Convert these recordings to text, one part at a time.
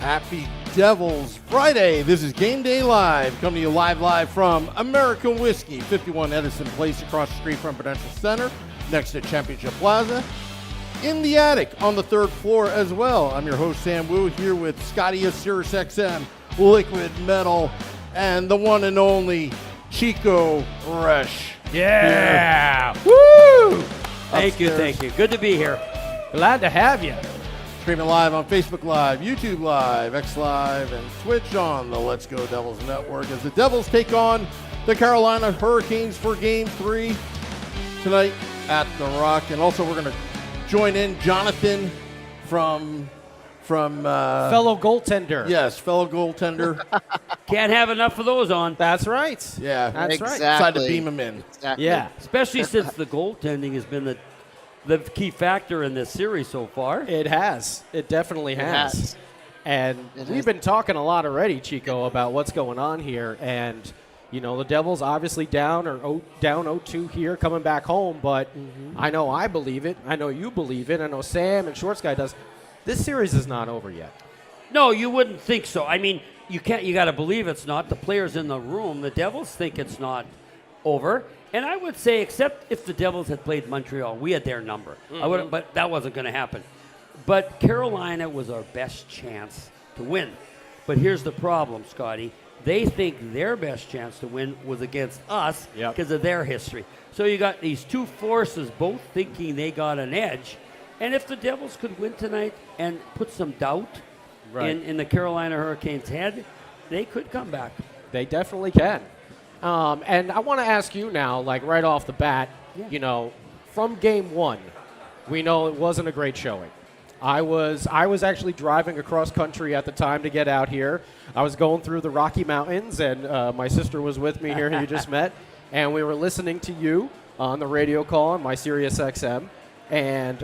Happy Devils Friday. This is Game Day Live, coming to you live from American Whiskey, 51 Edison Place, across the street from Prudential Center, next to Championship Plaza. In the attic on the third floor as well. I'm your host, Sam Wu, here with Scotty of Sirius XM, Liquid Metal, and the one and only Chico Resch. Yeah! Woo! Thank you. Good to be here. Glad to have you. Streaming live on Facebook Live, YouTube Live, X Live, and Twitch on the Let's Go Devils Network as the Devils take on the Carolina Hurricanes for Game 3 tonight at The Rock. And also we're going to join in Jonathan from fellow goaltender. Yes, fellow goaltender. Can't have enough of those on. That's right. Yeah, That's right. Decided to beam him in. Exactly. Yeah. Especially since the goaltending has been the key factor in this series so far. It has. It definitely has. And we've been talking a lot already, Chico, about what's going on here. And, you know, the Devils obviously down 0-2 here, coming back home. But I know I believe it. I know you believe it. I know Sam and Shorts Guy does. This series is not over yet. No, you wouldn't think so. I mean, you got to believe it's not. The players in the room, the Devils think it's not over. And I would say, except if the Devils had played Montreal, we had their number. But that wasn't going to happen. But Carolina was our best chance to win. But here's the problem, Scotty. They think their best chance to win was against us because of their history. So you got these two forces both thinking they got an edge. And if the Devils could win tonight and put some doubt in the Carolina Hurricanes' head, they could come back. They definitely can. And I want to ask you now, like right off the bat, you know, from game one, we know it wasn't a great showing. I was actually driving across country at the time to get out here. I was going through the Rocky Mountains, and my sister was with me here, who you just met, and we were listening to you on the radio call on my Sirius XM, and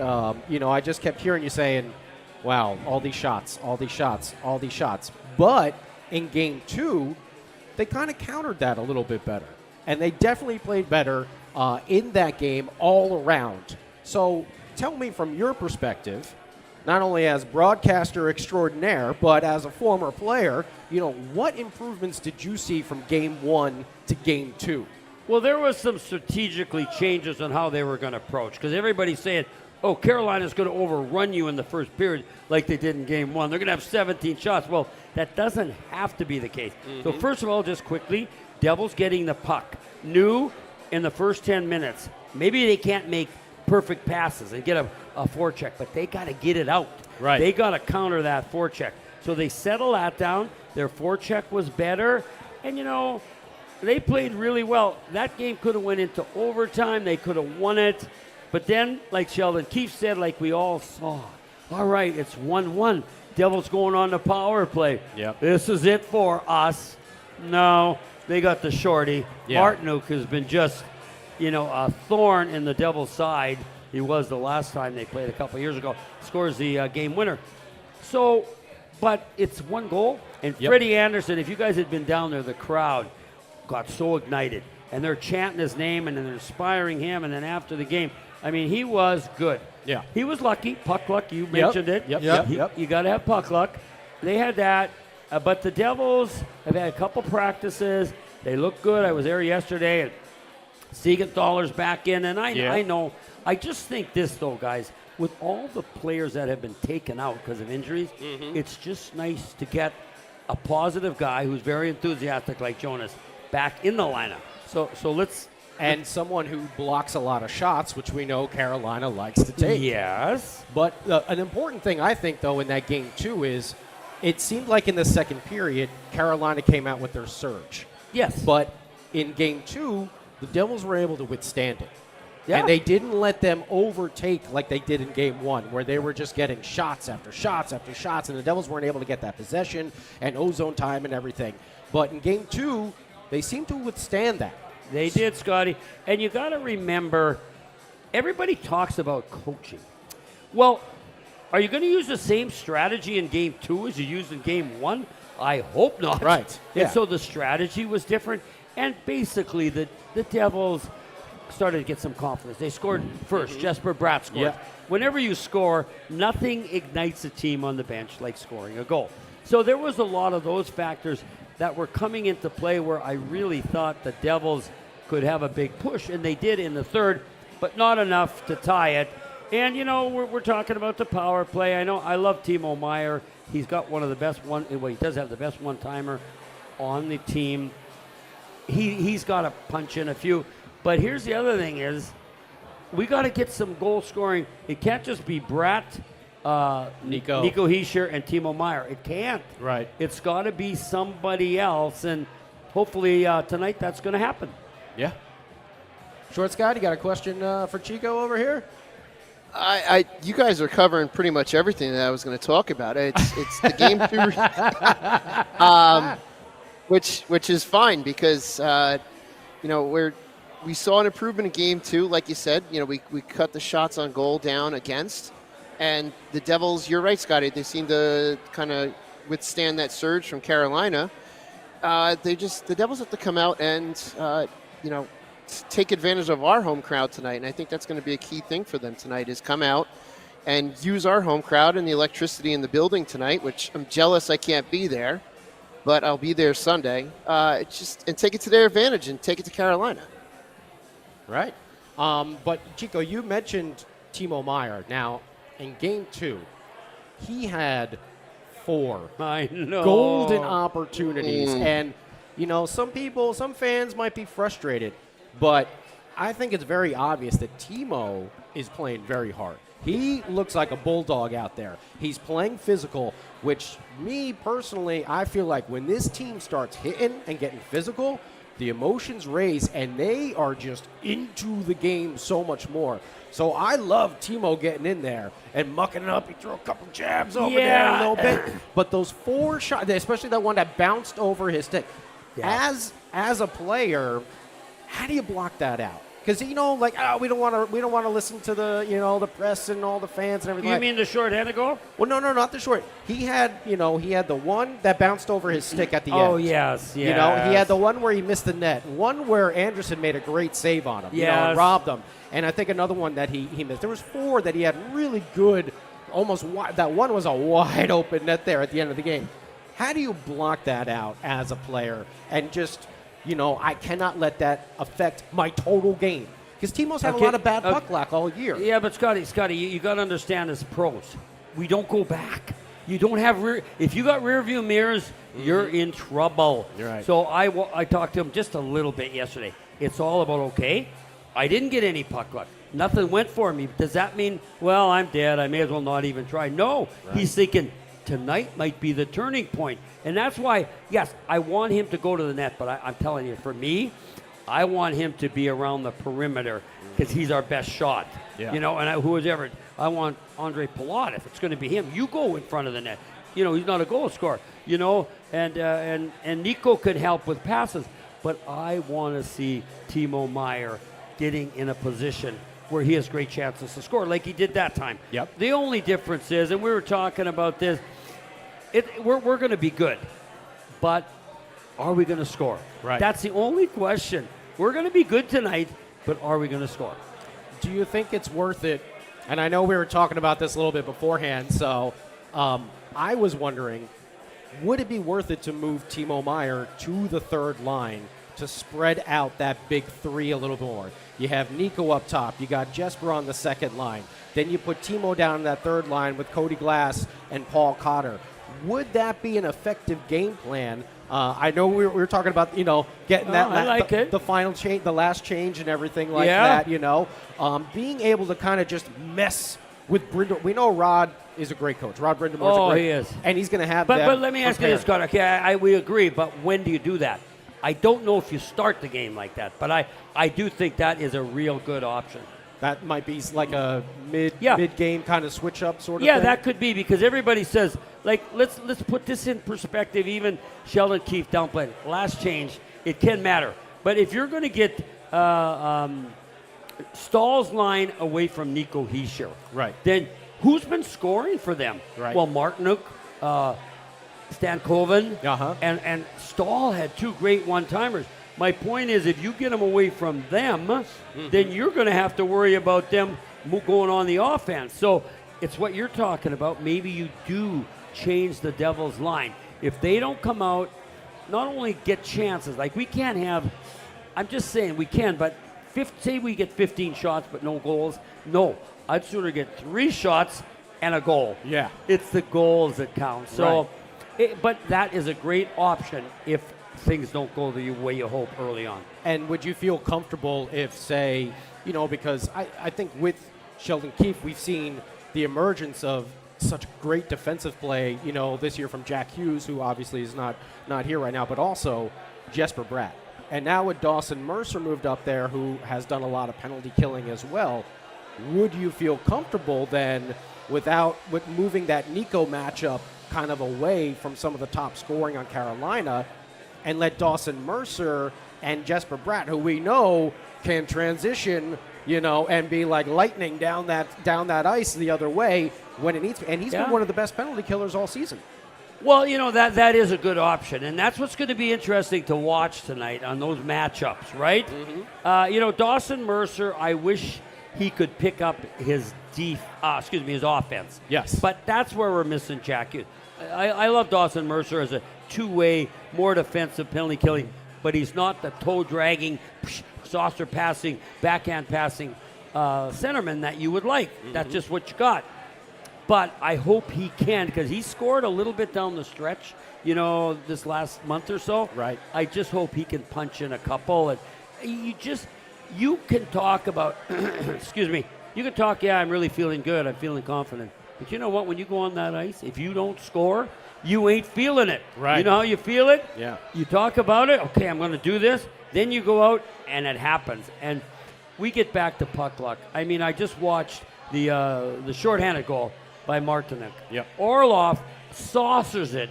you know, I just kept hearing you saying, "Wow, all these shots, all these shots, all these shots." But in game two, they kind of countered that a little bit better. And they definitely played better in that game all around. So tell me from your perspective, not only as broadcaster extraordinaire, but as a former player, you know, what improvements did you see from game one to game two? Well, there was some strategically changes on how they were going to approach, because everybody's saying, oh, Carolina's going to overrun you in the first period like they did in game one. They're going to have 17 shots. Well, that doesn't have to be the case. So first of all, just quickly, Devils getting the puck. New in the first 10 minutes. Maybe they can't make perfect passes and get a forecheck, but they got to get it out. Right. They got to counter that forecheck. So they settle that down. Their forecheck was better. And, you know, they played really well. That game could have went into overtime. They could have won it. But then, like Sheldon Keefe said, like we all saw, all right, it's 1-1. Devils going on the power play. Yep. This is it for us. No, they got the shorty. Martinuk has been just, you know, a thorn in the Devils' side. He was the last time they played a couple years ago. Scores the game winner. So, but it's one goal. And Freddie Anderson, if you guys had been down there, the crowd got so ignited. And they're chanting his name and they're inspiring him. And then after the game, I mean, he was good. Yeah. He was lucky. Puck luck, you mentioned it. Yep. You got to have puck luck. They had that. But the Devils have had a couple practices. They look good. I was there yesterday. And Siegenthaler's back in. And I know. I just think this, though, guys, with all the players that have been taken out because of injuries, it's just nice to get a positive guy who's very enthusiastic like Jonas back in the lineup. So let's... And someone who blocks a lot of shots, which we know Carolina likes to take. Yes. But an important thing, I think, though, in that game, too, is it seemed like in the second period, Carolina came out with their surge. Yes. But in game two, the Devils were able to withstand it. Yeah. And they didn't let them overtake like they did in game one, where they were just getting shots after shots after shots, and the Devils weren't able to get that possession and ozone time and everything. But in game two, they seemed to withstand that. They did, Scotty. And you got to remember, everybody talks about coaching. Well, are you going to use the same strategy in game two as you used in game one? I hope not. Right. Yeah. And so the strategy was different. And basically, the Devils started to get some confidence. They scored first. Jesper Bratt scored. Yeah. Whenever you score, nothing ignites a team on the bench like scoring a goal. So there was a lot of those factors that were coming into play where I really thought the Devils could have a big push, and they did in the third, but not enough to tie it. And, we're talking about the power play. I know I love Timo Meier. He's got one of the best he does have the best one-timer on the team. He's got to punch in a few. But here's the other thing is we got to get some goal scoring. It can't just be Bratt, Nico Hischier, and Timo Meier. It can't. Right. It's got to be somebody else, and hopefully tonight that's going to happen. Yeah. Short Scott, you got a question for Chico over here? You guys are covering pretty much everything that I was going to talk about. It's the game two, which is fine because we saw an improvement in game two, like you said. We cut the shots on goal down against, and the Devils. You're right, Scotty. They seem to kind of withstand that surge from Carolina. The Devils have to come out and take advantage of our home crowd tonight, and I think that's going to be a key thing for them tonight is come out and use our home crowd and the electricity in the building tonight, which I'm jealous I can't be there, but I'll be there Sunday. And take it to their advantage and take it to Carolina. Right. But Chico, you mentioned Timo Meier. Now, in game two, he had 4 golden opportunities, and some fans might be frustrated. But I think it's very obvious that Timo is playing very hard. He looks like a bulldog out there. He's playing physical, which me personally, I feel like when this team starts hitting and getting physical, the emotions raise and they are just into the game so much more. So I love Timo getting in there and mucking it up. He threw a couple jabs over there a little bit. But those 4 shots, especially that one that bounced over his stick, as a player, how do you block that out? Because we don't want to listen to the press and all the fans and everything. You mean the short-handed goal? Well, no, not the short. He had the one that bounced over his stick at the end. Oh yes. He had the one where he missed the net. One where Anderson made a great save on him. Yes. Robbed him. And I think another one that he missed. There was 4 that he had really good, almost wide. That one was a wide open net there at the end of the game. How do you block that out as a player and just? I cannot let that affect my total game. Because Timo's had a lot of bad puck luck all year. Yeah, but Scotty, you got to understand as pros, we don't go back. You don't have if you got rear view mirrors, you're in trouble. You're right. So I talked to him just a little bit yesterday. It's all about, okay, I didn't get any puck luck. Nothing went for me. Does that mean, well, I'm dead, I may as well not even try? No. Right. He's thinking, tonight might be the turning point. And that's why, yes, I want him to go to the net, but I'm telling you, for me, I want him to be around the perimeter because he's our best shot. Yeah. And I want Andre Palat, if it's going to be him, you go in front of the net. He's not a goal scorer, and Nico could help with passes, but I want to see Timo Meier getting in a position where he has great chances to score like he did that time. Yep. The only difference is, and we were talking about this, we're going to be good, but are we going to score? Right. That's the only question. We're going to be good tonight, but are we going to score? Do you think it's worth it? And I know we were talking about this a little bit beforehand, so I was wondering, would it be worth it to move Timo Meier to the third line to spread out that big 3 a little more? You have Nico up top. You got Jesper on the second line. Then you put Timo down in that third line with Cody Glass and Paul Cotter. Would that be an effective game plan? I know we were talking about, getting the final change, the last change and everything like that, being able to kind of just mess with Brind'Amour. We know Rod is a great coach. Rod Brind'Amour he is. And he's going to have But let me ask you this, Scott. Okay, we agree, but when do you do that? I don't know if you start the game like that, but I do think that is a real good option. That might be like a mid-game kind of switch-up sort of thing? Yeah, that could be, because everybody says, let's put this in perspective. Even Sheldon Keefe downplayed it. Last change, it can matter. But if you're going to get Stahl's line away from Nico Hischier, right, then who's been scoring for them? Right. Well, Martinook, Stankoven, and Stahl had 2 great one-timers. My point is, if you get them away from them, then you're going to have to worry about them going on the offense. So it's what you're talking about. Maybe you do change the Devils' line. If they don't come out, not only get chances, like we can't have, I'm just saying we can, but say we get 15 shots but no goals. No, I'd sooner get 3 shots and a goal. Yeah. It's the goals that count. So, but that is a great option if things don't go the way you hope early on. And would you feel comfortable if, say, because I think with Sheldon Keefe, we've seen the emergence of such great defensive play, this year from Jack Hughes, who obviously is not here right now, but also Jesper Bratt. And now with Dawson Mercer moved up there, who has done a lot of penalty killing as well, would you feel comfortable then with moving that Nico matchup kind of away from some of the top scoring on Carolina and let Dawson Mercer and Jesper Bratt, who we know can transition, and be like lightning down that ice the other way when it needs to. And he's been one of the best penalty killers all season. Well, that is a good option, and that's what's going to be interesting to watch tonight on those matchups, right? Mm-hmm. Dawson Mercer, I wish he could pick up his his offense. Yes. But that's where we're missing Jack Hughes. I love Dawson Mercer as a two-way, more defensive penalty killing, but he's not the toe-dragging, saucer passing, backhand passing centerman that you would like. Mm-hmm. That's just what you got. But I hope he can, because he scored a little bit down the stretch, this last month or so. Right. I just hope he can punch in a couple. And you can talk about, excuse me, you can talk, I'm really feeling good, I'm feeling confident. But you know what, when you go on that ice, if you don't score, you ain't feeling it. Right. You know how you feel it? Yeah. You talk about it, okay, I'm going to do this. Then you go out, and it happens. And we get back to puck luck. I mean, I just watched the shorthanded goal by Martinic. Yep. Orlov saucers it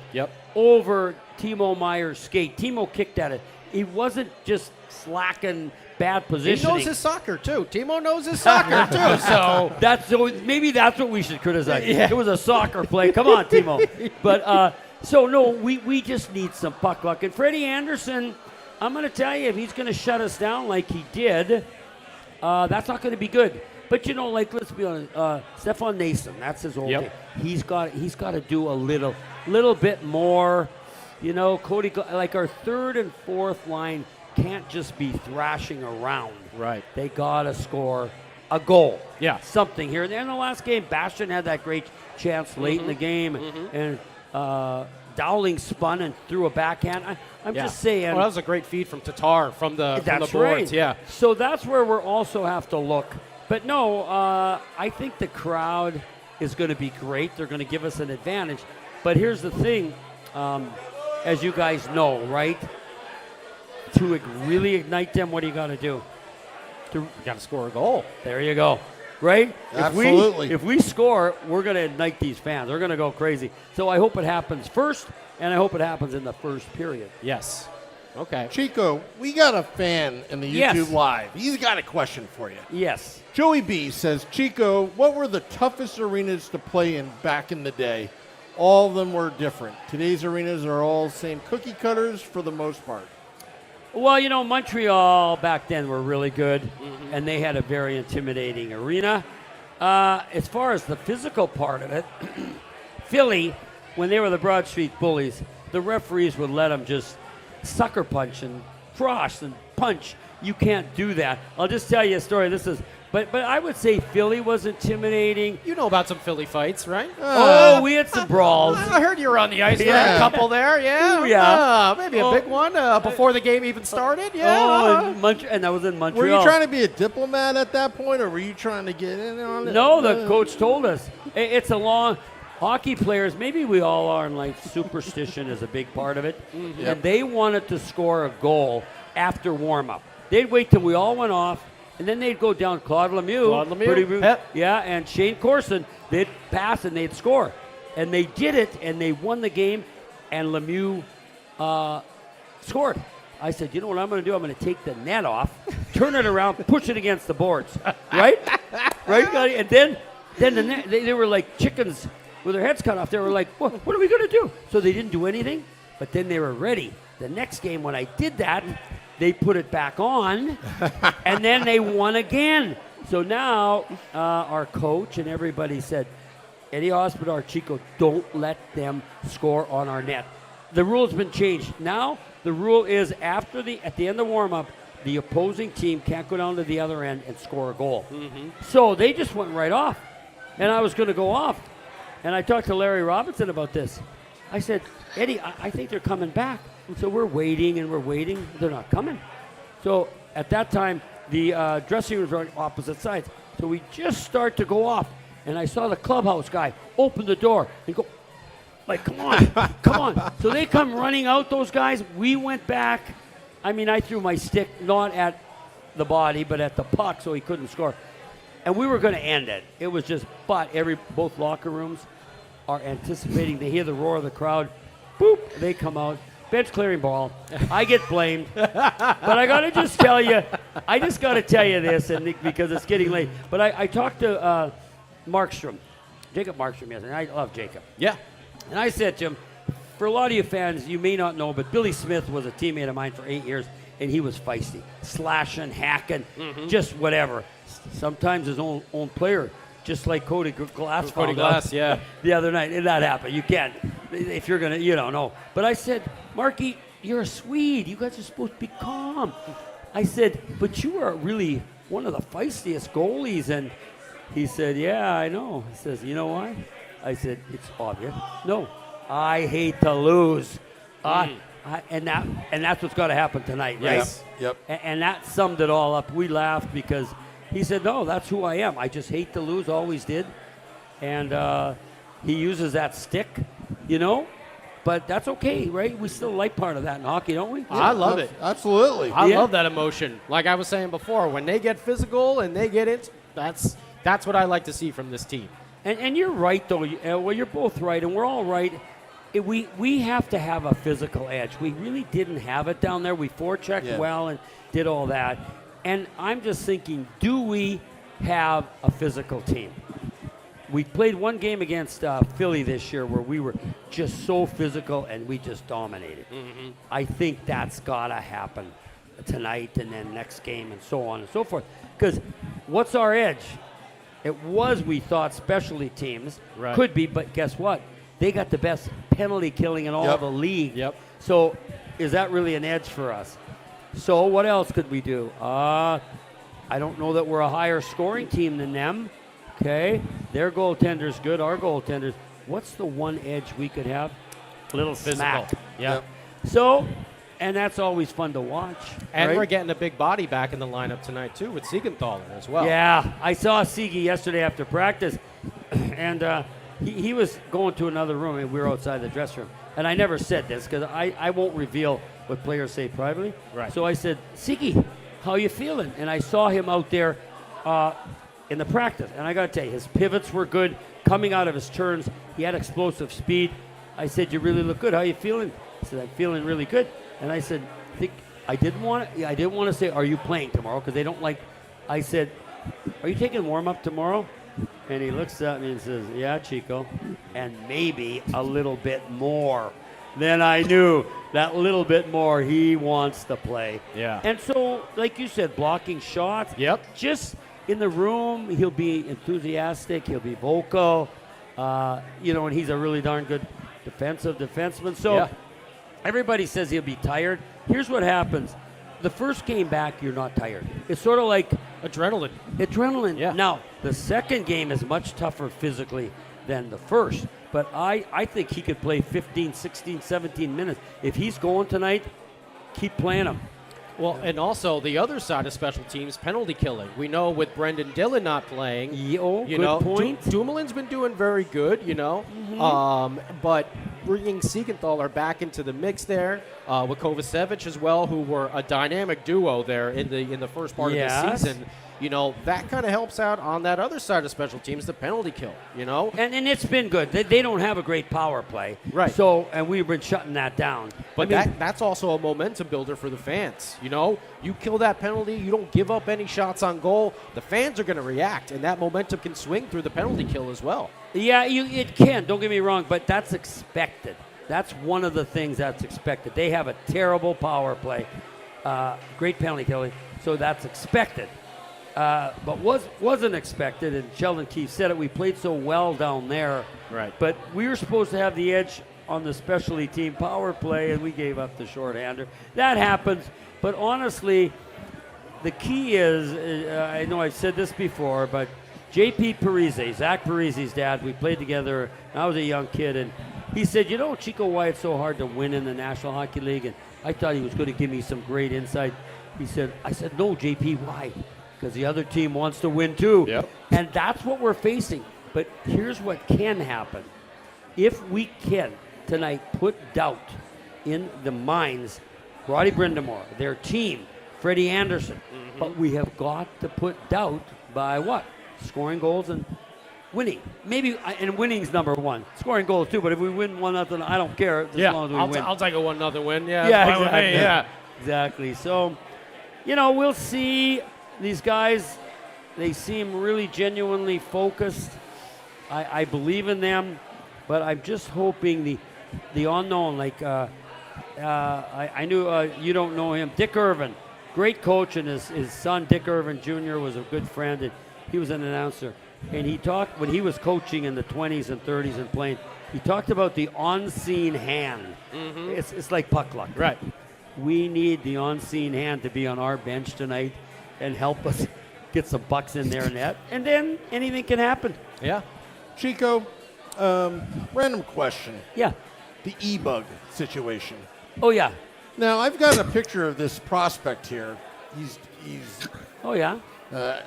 over Timo Meyer's skate. Timo kicked at it. He wasn't just slacking bad positioning. He knows his soccer, too. Timo knows his soccer, too. So maybe that's what we should criticize. Yeah. It was a soccer play. Come on, Timo. But we just need some puck luck. And Freddie Anderson, I'm going to tell you, if he's going to shut us down like he did, that's not going to be good. But let's be honest, Stefan Nason, that's his old thing. He's got to do a little bit more. Cody, like our third and fourth line can't just be thrashing around. Right. They got to score a goal. Yeah. Something here. And in the last game, Bastian had that great chance late in the game, and Dowling spun and threw a backhand. I'm just saying. Well, that was a great feed from Tatar from the boards. Right. Yeah. So that's where we'll also have to look. But no, I think the crowd is going to be great. They're going to give us an advantage. But here's the thing, as you guys know, right? To really ignite them, what do you got to do? You got to score a goal. There you go. Right? Absolutely. If we score, we're going to ignite these fans. They're going to go crazy. So I hope it happens first, and I hope it happens in the first period. Yes. Okay. Chico, we got a fan in the YouTube Live. He's got a question for you. Yes. Joey B says, Chico, what were the toughest arenas to play in back in the day? All of them were different. Today's arenas are all same cookie cutters for the most part. Well, Montreal back then were really good, and they had a very intimidating arena. As far as the physical part of it, Philly, when they were the Broad Street Bullies, the referees would let them just sucker punch and cross and punch. You can't do that. I'll just tell you a story. But I would say Philly was intimidating. You know about some Philly fights, right? We had some brawls. I heard you were on the ice for a couple there. Yeah. Yeah. Maybe a big one before the game even started. Yeah. And that was in Montreal. Were you trying to be a diplomat at that point, or were you trying to get in on it? No, the coach told us. It's a long... Hockey players, maybe we all are in life, superstition is a big part of it. And they wanted to score a goal after warm-up. They'd wait till we all went off, and then they'd go down Claude Lemieux. And Shane Corson. They'd pass and they'd score. And they did it, and they won the game, and Lemieux scored. I said, you know what I'm going to do? I'm going to take the net off, turn it around, push it against the boards. Right? Right? And then the net, they were like chickens with their heads cut off. They were like, what are we going to do? So they didn't do anything, but then they were ready. The next game when I did that, they put it back on, and then they won again. So now our coach and everybody said, Eddie Hospodar, Chico, don't let them score on our net. The rule's been changed. Now the rule is at the end of warm-up, the opposing team can't go down to the other end and score a goal. So they just went right off, and I was going to go off. And I talked to Larry Robinson about this. I said, Eddie, I think they're coming back. So we're waiting and we're waiting. They're not coming. So at that time, the dressing rooms were on opposite sides. So we just start to go off. And I saw the clubhouse guy open the door and go, like, come on, come on. So they come running out, those guys. We went back. I mean, I threw my stick not at the body, but at the puck so he couldn't score. And we were going to end it. It was just, but both locker rooms are anticipating. They hear the roar of the crowd. Boop, they come out. Bench clearing ball. I get blamed. But I got to just tell you, I just got to tell you this and because it's getting late. But I talked to Jacob Markstrom yesterday. I love Jacob. Yeah. And I said to him, for a lot of you fans, you may not know, but Billy Smith was a teammate of mine for 8 years, and he was feisty, slashing, hacking, just whatever. Sometimes his own player, just like Cody Glass found out yeah. the other night. And that happened. You can't, if you're going to, you don't know. But I said, Marky, you're a Swede. You guys are supposed to be calm. I said, but you are really one of the feistiest goalies. And he said, yeah, I know. He says, you know why? I said, it's obvious. No, I hate to lose. And that's what's got to happen tonight, right? Yes. Yep. And that summed it all up. We laughed because he said, no, that's who I am. I just hate to lose, always did. And he uses that stick, but that's okay, right? We still like part of that in hockey, don't we? I love it. Absolutely. I love that emotion. Like I was saying before, when they get physical and they get it, that's what I like to see from this team. And you're right, though. Well, you're both right, and we're all right. We have to have a physical edge. We really didn't have it down there. We forechecked well and did all that. And I'm just thinking, do we have a physical team? We played one game against Philly this year where we were just so physical and we just dominated. I think that's got to happen tonight and then next game and so on and so forth. Because what's our edge? It was, we thought, specialty teams. Right. Could be, but guess what? They got the best penalty killing in all the league. Yep. So is that really an edge for us? So what else could we do? I don't know that we're a higher scoring team than them. Okay. Their goaltender's good. Our goaltender's. What's the one edge we could have? A little Physical. smack. Yeah. So, and that's always fun to watch. And right? we're getting a big body back in the lineup tonight, too, with Siegenthaler as well. Yeah, I saw Siegi yesterday after practice, and he was going to another room, and we were outside the dressing room. And I never said this because I won't reveal what players say privately. Right. So I said, Siegi, how you feeling? And I saw him out there in the practice. And I got to tell you, his pivots were good. Coming out of his turns, he had explosive speed. I said, you really look good. How you feeling? He said, I'm feeling really good. And I said, I didn't want to say, are you playing tomorrow? Because they don't like. I said, are you taking warm-up tomorrow? And he looks at me and says, yeah, Chico. And maybe a little bit more. Then I knew that little bit more he wants to play. Yeah. And so, like you said, blocking shots. Yep. Just in the room, he'll be enthusiastic. He'll be vocal. And he's a really darn good defenseman. So everybody says he'll be tired. Here's what happens. The first game back, you're not tired. It's sort of like adrenaline. Yeah. Now, the second game is much tougher physically than the first. But I think he could play 15, 16, 17 minutes. If he's going tonight, keep playing him. Well, and also the other side of special teams, penalty killing. We know with Brendan Dillon not playing, good point. Dumoulin's been doing very good, but bringing Siegenthaler back into the mix there with Kovacevic as well, who were a dynamic duo there in the first part of the season. That kind of helps out on that other side of special teams, the penalty kill, And it's been good. They don't have a great power play. Right. So, and we've been shutting that down. But that's also a momentum builder for the fans. You kill that penalty, you don't give up any shots on goal, the fans are going to react, and that momentum can swing through the penalty kill as well. Yeah, it can. Don't get me wrong, but that's expected. That's one of the things that's expected. They have a terrible power play, great penalty killing, so that's expected. but wasn't expected. And Sheldon Keefe said it. We played so well down there, Right. but we were supposed to have the edge on the specialty team power play, and we gave up the shorthander. That happens, but honestly, the key is, I know I've said this before, but J.P. Parise, Zach Parise's dad, we played together when I was a young kid, and he said, you know, Chico, why it's so hard to win in the National Hockey League? And I thought he was going to give me some great insight. I said, no, JP, why? Because the other team wants to win too. Yep. And that's what we're facing. But here's what can happen. If we can tonight put doubt in the minds, Roddy Brindamore, their team, Freddie Anderson, but we have got to put doubt by what? Scoring goals and winning. Maybe, and winning's number one. Scoring goals too, but if we win 1-0, I don't care as long as we win. I'll take a 1-0 win. Yeah, Yeah, fine with exactly. me, yeah. Exactly. So, you know, we'll see. These guys, they seem really genuinely focused. I believe in them, but I'm just hoping the unknown, like I knew you don't know him, Dick Irvin, great coach, and his son Dick Irvin Jr. was a good friend, and he was an announcer. And he talked, when he was coaching in the 20s and 30s and playing, he talked about the unseen hand. It's like puck luck. Right. We need the unseen hand to be on our bench tonight and help us get some bucks in their net. And then anything can happen. Yeah. Chico, random question. Yeah. The e-bug situation. Oh, yeah. Now, I've got a picture of this prospect here. He's Oh, yeah.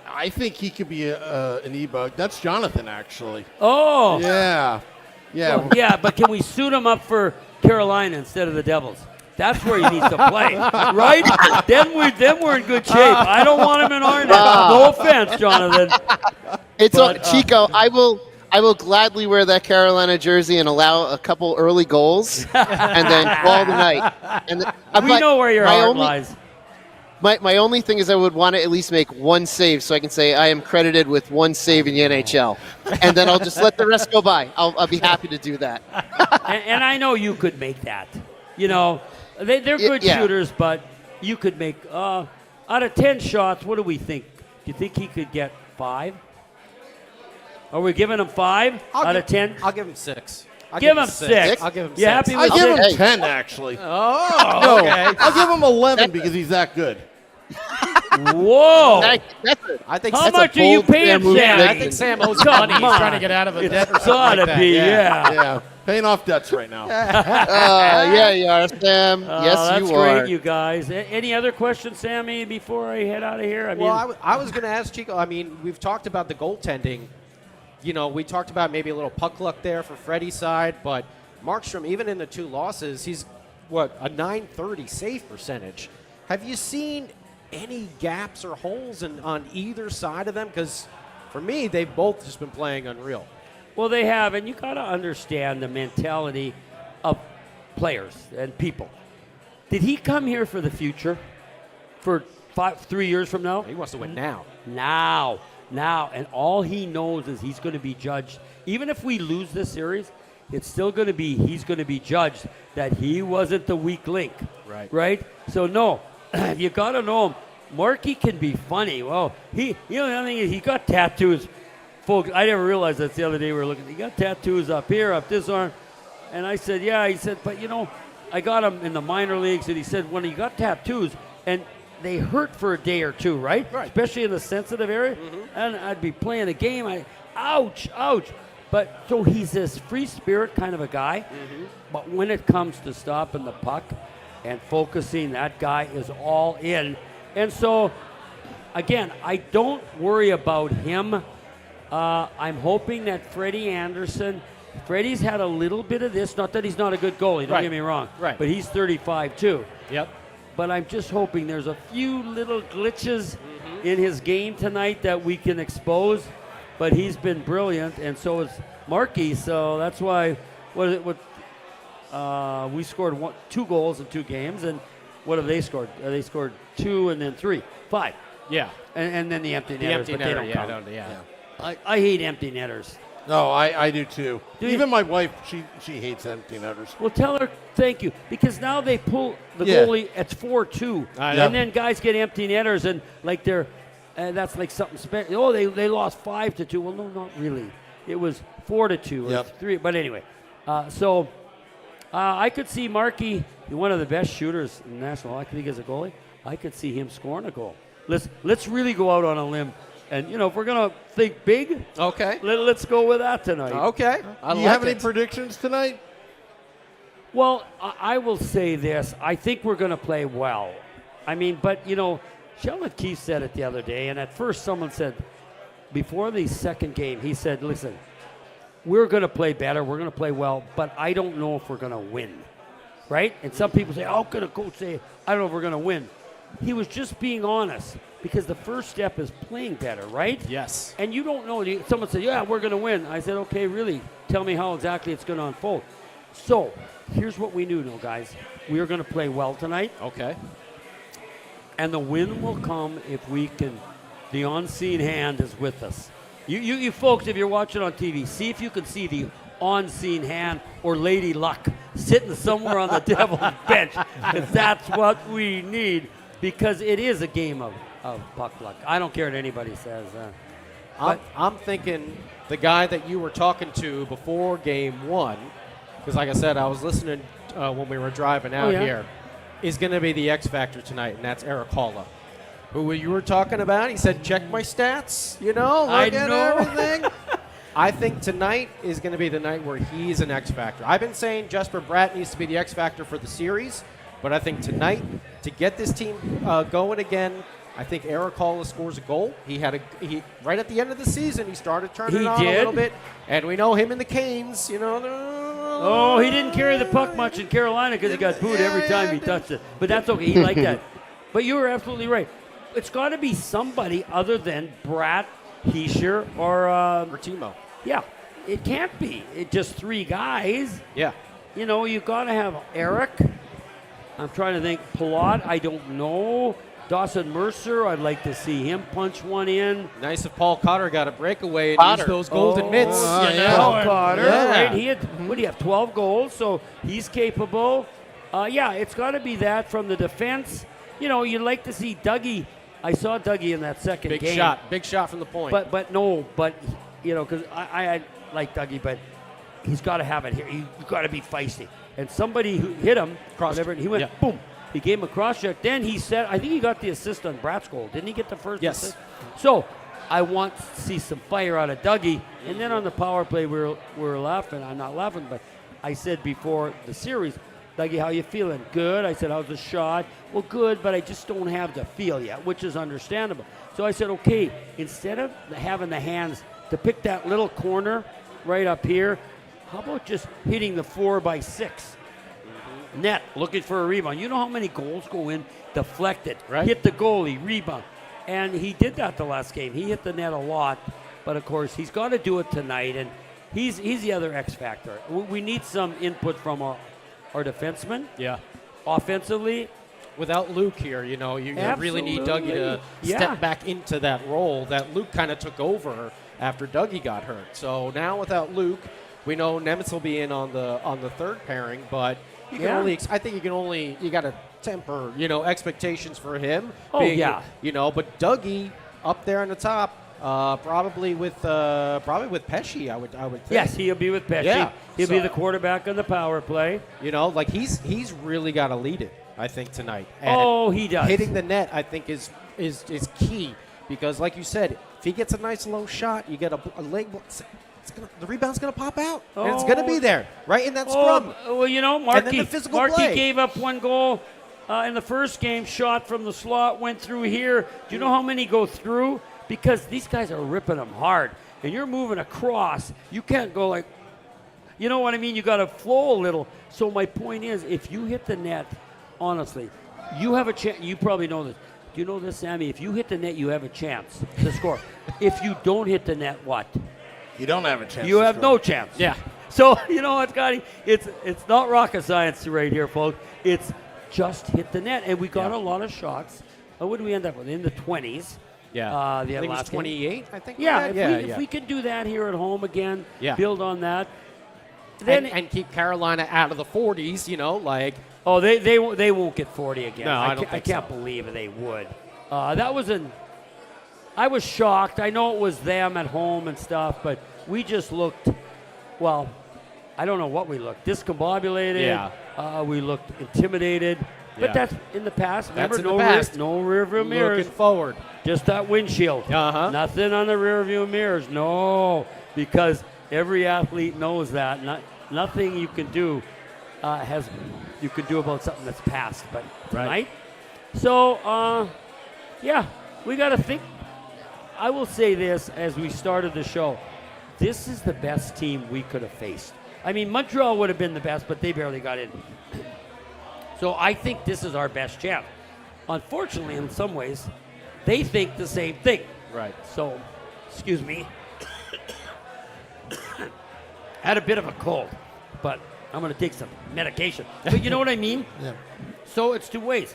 I think he could be an e-bug. That's Jonathan, actually. Oh. Yeah. Yeah. Well, yeah, but can we suit him up for Carolina instead of the Devils? That's where he needs to play, right? Then we're in good shape. I don't want him in our net. No offense, Jonathan. Chico. I will gladly wear that Carolina jersey and allow a couple early goals, and then call the night. And We know where your heart lies. My only thing is I would want to at least make one save so I can say I am credited with one save in the NHL. And then I'll just let the rest go by. I'll be happy to do that. and I know you could make that. You know, they're good shooters, but you could make, out of 10 shots, what do we think? Do you think he could get 5? Are we giving him 5 out of 10? I'll give him 6. Give him 6. I'll give him 6. You happy with I give 6? him 10, actually. Oh, No, okay. I'll give him 11 because he's that good. Whoa. I think How that's much a are you bold paying, move. Sam? I think Sam owes Come money. He's on. trying to get out of a debt or something Gotta like that. be, yeah. Yeah. Paying off debts right now. Yeah, you are, Sam. Yes, that's you are. great, you guys. Any other questions, Sammy, before I head out of here? I mean, Well, I was going to ask Chico, I mean, we've talked about the goaltending. You know, we talked about maybe a little puck luck there for Freddie's side, but Markstrom, even in the 2 losses, he's, a .930 save percentage. Have you seen any gaps or holes on either side of them? Because for me, they've both just been playing unreal. well, they have, and you got to understand the mentality of players and people. Did he come here for the future? For 3 years from now? He wants to win now. Now. And all he knows is he's going to be judged. Even if we lose this series, it's still going to be, he's going to be judged that he wasn't the weak link. Right? So, no, you got to know him. Marky can be funny. Well, the other thing is he got tattoos. Folks, I never realized that the other day we were looking. He got tattoos up here, up this arm. And I said, yeah. He said, but, I got him in the minor leagues. And he said, when he got tattoos, and they hurt for a day or two, right? Especially in the sensitive area. And I'd be playing a game. Ouch. But so he's this free spirit kind of a guy. But when it comes to stopping the puck and focusing, that guy is all in. And so, again, I don't worry about him. I'm hoping that Freddie Anderson, Freddie's had a little bit of this. Not that he's not a good goalie, don't get me wrong. Right. But he's 35 too. Yep. But I'm just hoping there's a few little glitches in his game tonight that we can expose. But he's been brilliant, and so is Markey. So that's why we scored 2 goals in 2 games. And what have they scored? They scored 2 and then 3. 5. Yeah. And then the empty netters, but they don't count. Yeah. I hate empty netters. No, I do too. Do you? Even my wife, she hates empty netters. Well, tell her thank you, because now they pull the goalie at 4-2, I know. and then guys get empty netters, and like they're and that's like something special. Oh, they lost 5-2. Well, no, not really. It was 4-2 or 3. But anyway, so I could see Markey, one of the best shooters in the National Hockey League as a goalie. I could see him scoring a goal. Let's really go out on a limb, and if we're gonna think big, Okay. let's go with that tonight. Okay. Do you have any predictions tonight? Well, I will say this. I think we're going to play well. I mean, but, Sheldon Keefe said it the other day, and at first someone said, before the second game, he said, listen, we're going to play better, we're going to play well, but I don't know if we're going to win, right? And some people say, how can a coach say, I don't know if we're going to win? He was just being honest, because the first step is playing better, right? Yes. And you don't know. Someone said, yeah, we're going to win. I said, okay, really? Tell me how exactly it's going to unfold. So, here's what we knew, guys. We are going to play well tonight. Okay. And the win will come if we can, the on-scene hand is with us. You folks, if you're watching on TV, see if you can see the on-scene hand or Lady Luck sitting somewhere on the Devil's bench. Because that's what we need, because it is a game of puck luck. I don't care what anybody says. I'm thinking the guy that you were talking to before game one, because like I said, I was listening when we were driving out here, is going to be the X factor tonight, and that's Eric Halla, who you were talking about. He said, check my stats, look at everything. I think tonight is going to be the night where he's an X factor. I've been saying Jesper Bratt needs to be the X factor for the series, but I think tonight, to get this team going again, I think Eric Halla scores a goal. He right at the end of the season, he started turning it on a little bit, and we know him and the Canes, Oh, he didn't carry the puck much in Carolina because he got booed every time he touched it. But that's okay. He liked that. But you were absolutely right. It's got to be somebody other than Bratt, Heischer, or Timo. Yeah, it can't be. It's just three guys. Yeah. You got to have Eric. I'm trying to think. Palat, I don't know. Dawson Mercer, I'd like to see him punch one in. Nice if Paul Cotter got a breakaway and used those golden mitts. Paul Cotter, right? He had, what do you have, 12 goals, so he's capable. It's got to be that from the defense. You'd like to see Dougie. I saw Dougie in that second game. Big shot from the point. But because I like Dougie, but he's got to have it here. You got to be feisty. And somebody who hit him, and he went boom. He gave him a cross check. Then he said, I think he got the assist on Bratt's goal. Didn't he get the first assist? So I want to see some fire out of Dougie. And then on the power play, we're laughing. I'm not laughing, but I said before the series, Dougie, how you feeling? Good. I said, how's the shot? Well, good, but I just don't have the feel yet, which is understandable. So I said, okay, instead of having the hands to pick that little corner right up here, how about just hitting the 4x6? Net, looking for a rebound. You know how many goals go in deflected, right? Hit the goalie, rebound. And he did that the last game. He hit the net a lot, but of course he's got to do it tonight, and he's the other X factor. We need some input from our defensemen. Yeah. Offensively. Without Luke here, you really need Dougie to step back into that role that Luke kind of took over after Dougie got hurt. So now without Luke, we know Nemitz will be in on the third pairing, but you can only. I think you got to temper, expectations for him. Oh, yeah. But Dougie up there on the top, probably with Pesci, I would think. Yes, he'll be with Pesci. Yeah. He'll be the quarterback on the power play. He's really got to lead it, I think, tonight. And he does. Hitting the net, I think, is key because, like you said, if he gets a nice low shot, you get a leg. The rebound's going to pop out, and it's going to be there, right in that scrum. Well, Markey gave up one goal in the first game, shot from the slot, went through here. Do you know how many go through? Because these guys are ripping them hard, and you're moving across. You can't go like, you know what I mean? You got to flow a little. So my point is, if you hit the net, honestly, you have a chance. You probably know this. Do you know this, Sammy? If you hit the net, you have a chance to score. If you don't hit the net, what? You don't have a chance. You have no chance. Yeah. So, you know what, Scotty? It's not rocket science right here, folks. It's just hit the net. And we got a lot of shots. What did we end up with? In the 20s. Yeah. I think it was 28, I think. Yeah. If we can do that here at home again, build on that. Then and keep Carolina out of the 40s, Oh, they won't get 40 again. No, I can't believe they would. That was I was shocked. I know it was them at home and stuff, but we just looked, well, I don't know what we looked. Discombobulated. Yeah. We looked intimidated. But Yeah. that's in the past. Remember, That's in the past. no rear view mirrors. Looking forward. Just that windshield. Uh-huh. Nothing on the rear view mirrors. No, because every athlete knows that. Nothing you can do you can do about something that's past. But tonight, Right. so yeah, we got to think. I will say this as we started the show. This is the best team we could have faced. I mean, Montreal would have been the best, but they barely got in. So I think this is our best chance. Unfortunately, in some ways, they think the same thing. Right. So, excuse me. Had a bit of a cold, but I'm going to take some medication. But you know what I mean? Yeah. So it's two ways.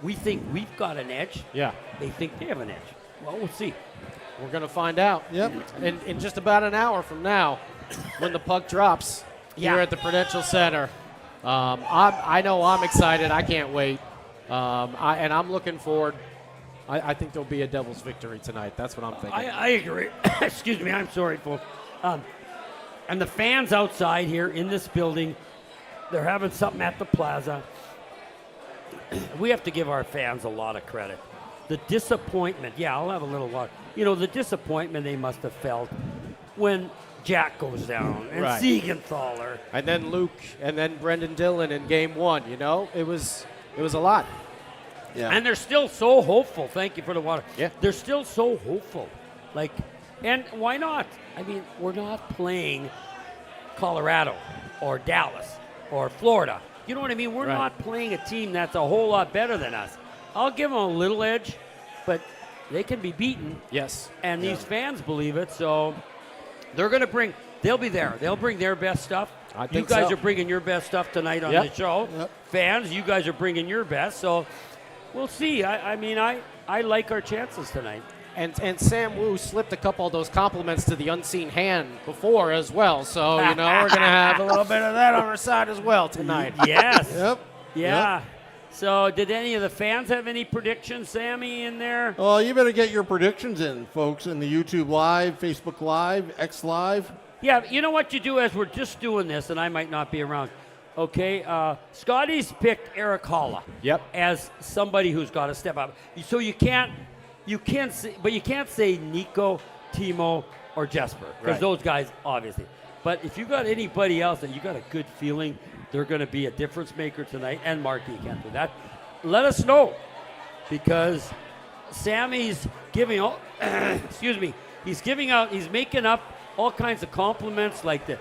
We think we've got an edge. Yeah. They think they have an edge. Well, we'll see. We're going to find out. Yep. In just about an hour from now, when the puck drops here at the Prudential Center. I know I'm excited. I can't wait. And I'm looking forward. I think there'll be a Devils victory tonight. That's what I'm thinking. I agree. Excuse me. I'm sorry, folks. And the fans outside here in this building, they're having something at the plaza. We have to give our fans a lot of credit. The disappointment, I'll have a little water. You know, the disappointment they must have felt when Jack goes down and Right. Siegenthaler. And then Luke, and then Brendan Dillon in Game 1. You know, it was a lot. Yeah. And they're still so hopeful. Thank you for the water. Yeah. They're still so hopeful. Like, and why not? I mean, we're not playing Colorado or Dallas or Florida. You know what I mean? We're Right. not playing a team that's a whole lot better than us. I'll give them a little edge, but they can be beaten. Yes. And these fans believe it, so they'll be there. They'll bring their best stuff. I You think guys so. are bringing your best stuff tonight on Yep. the show. Yep. Fans, you guys are bringing your best, so we'll see. I like our chances tonight. And Sam Wu slipped a couple of those compliments to the unseen hand before as well. So, we're going to have a little bit of that on our side as well tonight. Yes. Yep. Yeah. So did any of the fans have any predictions, Sammy, in there? Well, you better get your predictions in, folks, in the YouTube Live, Facebook Live, X Live. Yeah, you know what you do as we're just doing this, and I might not be around. Okay, Scotty's picked Eric Holla. Yep. As somebody who's got to step up. So you can say, but you can't say Nico, Timo, or Jesper because Right. those guys obviously. But if you got anybody else that you got a good feeling they're going to be a difference maker tonight, and Marky can't do that, let us know because Sammy's giving all, excuse me, he's making up all kinds of compliments like the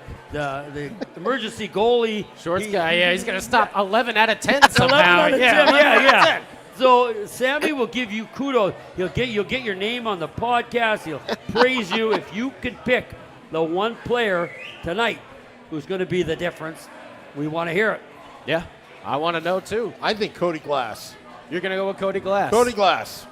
emergency goalie. Shorts guy, he's going to stop 11 out of 10 11 somehow. out of 10, Yeah, 11 out of 10. So Sammy will give you kudos. You'll get your name on the podcast. He'll praise you if you can pick the one player tonight who's going to be the difference. We want to hear it. Yeah, I want to know too. I think Cody Glass. You're going to go with Cody Glass. Cody Glass.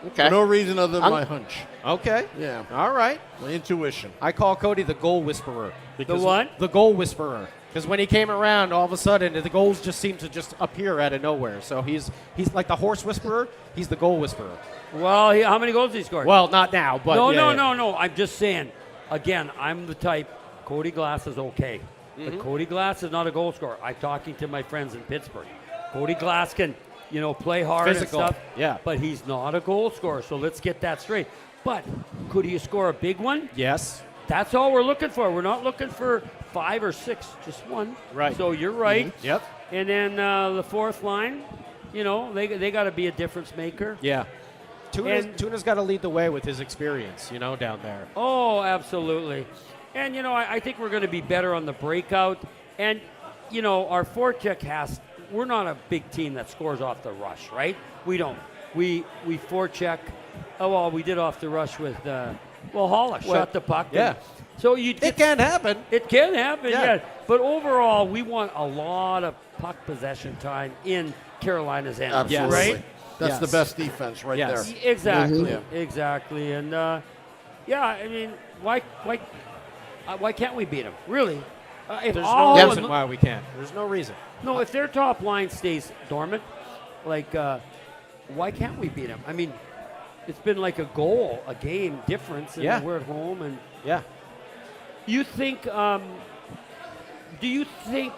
Okay. For no reason other than my hunch. Okay. Yeah. All right. My intuition. I call Cody the goal whisperer. Because what? The goal whisperer. Because when he came around, all of a sudden, the goals just seemed to just appear out of nowhere. So he's like the horse whisperer. He's the goal whisperer. Well, how many goals did he score? Well, not now, but No. I'm just saying. Again, I'm the type. Cody Glass is okay, but Cody Glass is not a goal scorer. I'm talking to my friends in Pittsburgh. Cody Glass can, play hard Physical, and stuff. yeah. But he's not a goal scorer. So let's get that straight. But could he score a big one? Yes. That's all we're looking for. We're not looking for 5 or 6, just one. Right. So you're right. Yep. And then the fourth line, they got to be a difference maker. Yeah. Tuna's got to lead the way with his experience, down there. Oh, absolutely. And, I think we're going to be better on the breakout. And, our forecheck we're not a big team that scores off the rush, right? We don't. We forecheck. Oh, well, we did off the rush with, Holla shot the puck. Yeah. So It can happen. It can happen, Yeah. yeah. But overall, we want a lot of puck possession time in Carolina's end, Absolutely. right? That's Yes. the best defense right Yes. there. Exactly, Mhm. exactly. And, I mean, why can't we beat them? Really? If There's all no of reason them- why we can't. There's no reason. No, if their top line stays dormant, why can't we beat them? I mean, it's been like a goal, a game difference, and Yeah. we're at home. And Yeah. you think? Do you think?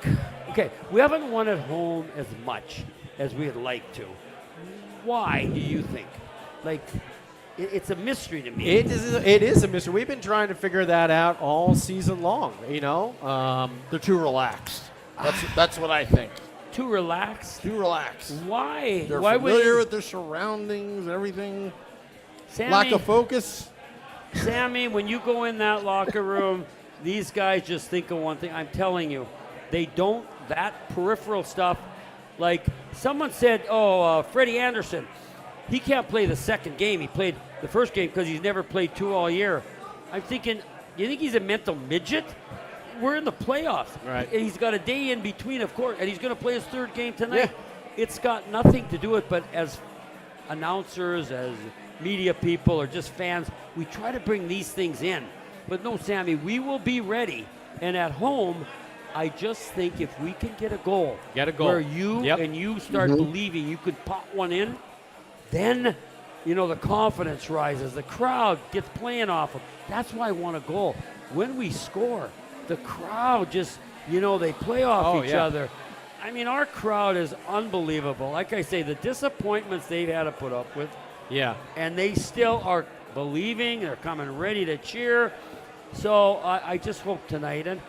Okay, we haven't won at home as much as we'd like to. Why do you think? Like, it's a mystery to me. It is a mystery. We've been trying to figure that out all season long, you know. They're too relaxed. That's what I think. Too relaxed. Too relaxed. Why? They're Why familiar would with their surroundings, everything. Sammy, Lack of focus. Sammy, when you go in that locker room, these guys just think of one thing. I'm telling you, they don't. That peripheral stuff. Like someone said, Freddie Anderson, he can't play the second game. He played the first game because he's never played two all year. I'm thinking, you think he's a mental midget? We're in the playoffs. Right. He's got a day in between, of course, and he's going to play his third game tonight. Yeah. It's got nothing to do with it, but as announcers, as media people, or just fans, we try to bring these things in. But no, Sammy, we will be ready. And at home, I just think if we can get a goal, where you and you start believing you could pop one in, then, you know, the confidence rises. The crowd gets playing off of. That's why I want a goal. When we score, the crowd just, you know, they play off each other. I mean, our crowd is unbelievable. Like I say, the disappointments they've had to put up with. Yeah. And they still are believing. They're coming ready to cheer. So I just hope tonight. And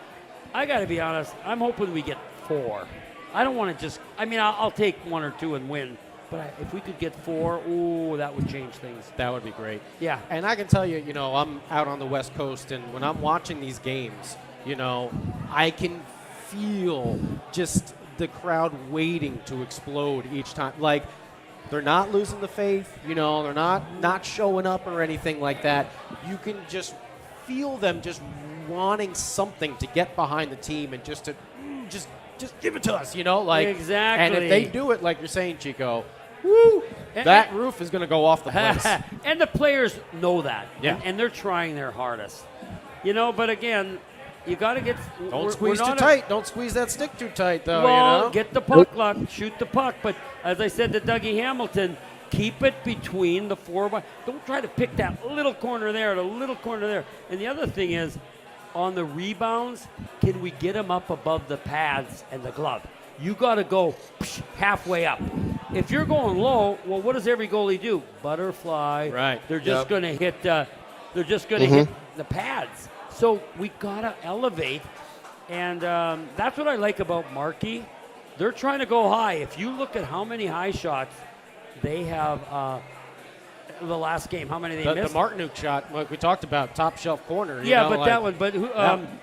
I got to be honest, I'm hoping we get 4. I don't want to just, I mean, I'll take 1 or 2 and win. But if we could get 4, that would change things. That would be great. Yeah. And I can tell you, you know, I'm out on the West Coast, and when I'm watching these games, you know, I can feel just the crowd waiting to explode each time. Like, they're not losing the faith, you know, they're not showing up or anything like that. You can just feel them just wanting something to get behind the team and just to just give it to us, you know, like exactly. And if they do it like you're saying, Chico, woo, that roof is going to go off the place. And the players know that. Yeah. And they're trying their hardest. You know, but again, you got to get. Don't squeeze too tight. Don't squeeze that stick too tight, though. Well, you know? get the puck luck, shoot the puck. But as I said to Dougie Hamilton, keep it between the 4 by. Don't try to pick that little corner there, the little corner there. And the other thing is, on the rebounds, can we get them up above the pads and the glove? You got to go halfway up. If you're going low, well, what does every goalie do? Butterfly. Right. They're just going to hit. They're just going to hit the pads. So we got to elevate, and that's what I like about Markey. They're trying to go high. If you look at how many high shots they have the last game, how many they missed? The Martinuk shot, like we talked about, top shelf corner. Yeah, you know, but like, that one.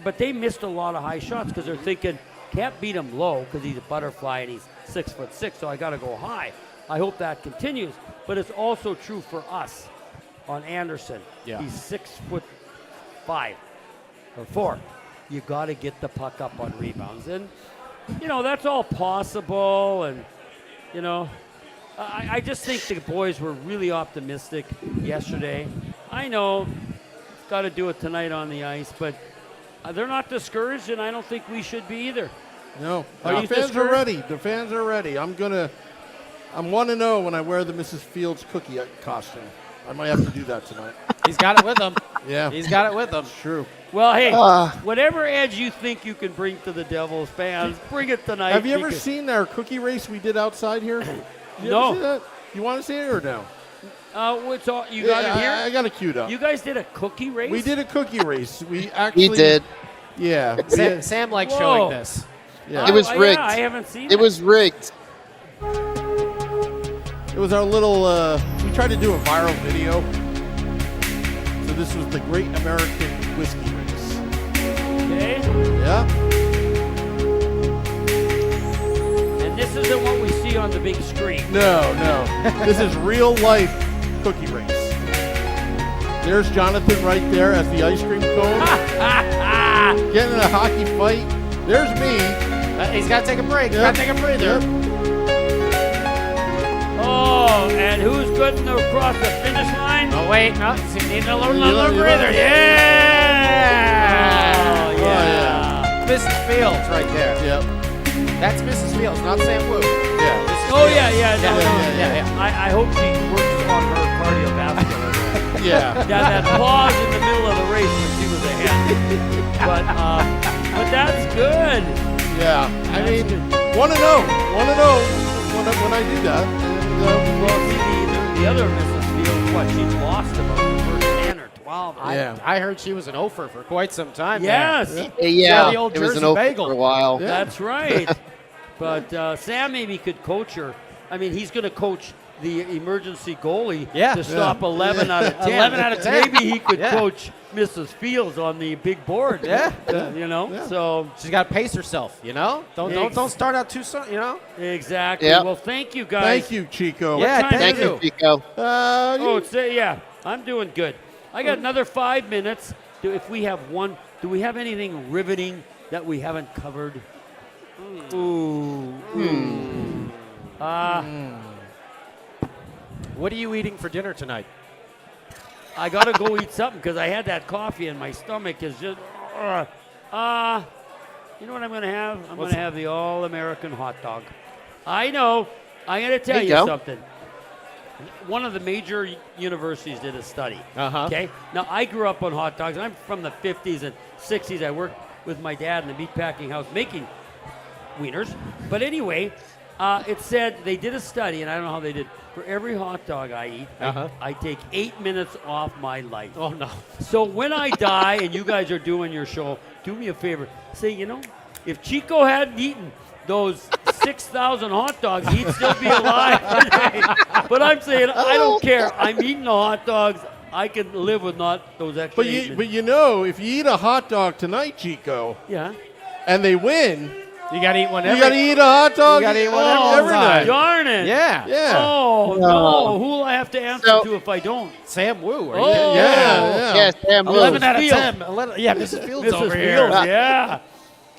But they missed a lot of high shots because they're thinking, can't beat him low because he's a butterfly and he's 6'6", so I got to go high. I hope that continues. But it's also true for us on Anderson. Yeah. He's 6'5" or 4. You got to get the puck up on rebounds, and you know that's all possible. And you know, I just think the boys were really optimistic yesterday. I know, got to do it tonight on the ice, but they're not discouraged, and I don't think we should be either. No, Are the you fans are discouraged? ready. The fans are ready. I'm 1-0 when I wear the Mrs. Fields cookie costume. I might have to do that tonight. He's got it with him. Yeah, He's got it with him. true. Well, hey, whatever edge you think you can bring to the Devils fans, bring it tonight. Have you ever because- seen our cookie race we did outside here? You No. ever see that? You want to see it or no? What's all, you got it here? I got it queued up. You guys did a cookie race? We did a cookie race. We actually He did. Yeah. Sam likes Whoa. showing this. Yeah. It was rigged. Yeah, I haven't seen It was rigged. It was our little, we tried to do a viral video. So this was the Great American Whiskey Race. Okay. Yeah. And this isn't what we see on the big screen. No. This is real life cookie race. There's Jonathan right there as the ice cream cone. Getting in a hockey fight. There's me. He's got to take a break. Yep. Got to take a breather. Yep. Oh, and who's good across the finish line? Oh, wait. No, he needs a little You breather. know. Yeah. Oh, yeah. Mrs. Fields right there. Yep. That's Mrs. Fields, not Sam Wu. Yeah. Oh, yeah. Yeah. I hope she works on her cardiovascular. Yeah. That pause in the middle of the race when she was ahead. But that's good. Yeah. I mean, want to know when I do that. And, Well, see, the other Mrs. Fields, what, she's lost about the first 10 or 12. Yeah. I heard she was an ofer for quite some time. Yes. there. Yeah, the old it was Jersey an open bagel. for a while. Yeah. That's right. But Sam maybe could coach her. I mean, he's going to coach the emergency goalie Yeah. to stop 11 out of 10. 11 out of 10. Maybe he could Yeah. coach Mrs. Fields on the big board. Yeah. You know? Yeah. So, She's got to pace herself, you know? Don't start out too soon, you know? exactly. Yep. Well, thank you, guys. Thank you, Chico. Yeah, time thank is you. it? Chico. Oh, yeah. I'm doing good. I got another 5 minutes. If we have one, do we have anything riveting that we haven't covered? Ooh. What are you eating for dinner tonight? I got to go eat something because I had that coffee and my stomach is just. You know what I'm going to have? I'm going to have the all-American hot dog. I know. I'm going to tell There you you go. something. One of the major universities did a study. Uh-huh. Okay. Now I grew up on hot dogs. I'm from the 50s and 60s. I worked with my dad in the meatpacking house making wieners. But anyway, it said they did a study, and I don't know how they did. For every hot dog I eat, I take 8 minutes off my life. Oh, no. So when I die and you guys are doing your show, do me a favor. Say, you know, if Chico hadn't eaten those 6,000 hot dogs, he'd still be alive today. But I'm saying, I don't care. I'm eating the hot dogs. I can live with not those extra 8 minutes. But you know, if you eat a hot dog tonight, Chico, Yeah. and they win, You got to eat one you every got to eat a hot dog You gotta eat one every night. Darn it. Yeah. Yeah. Oh, no. Who will I have to answer So- to if I don't? Sam Wu. Are Oh. you? Yeah. Yes, Sam Wu. 11 out of Fields. 10. 11, yeah, Mrs. Fields Mrs. over Fields, here. yeah.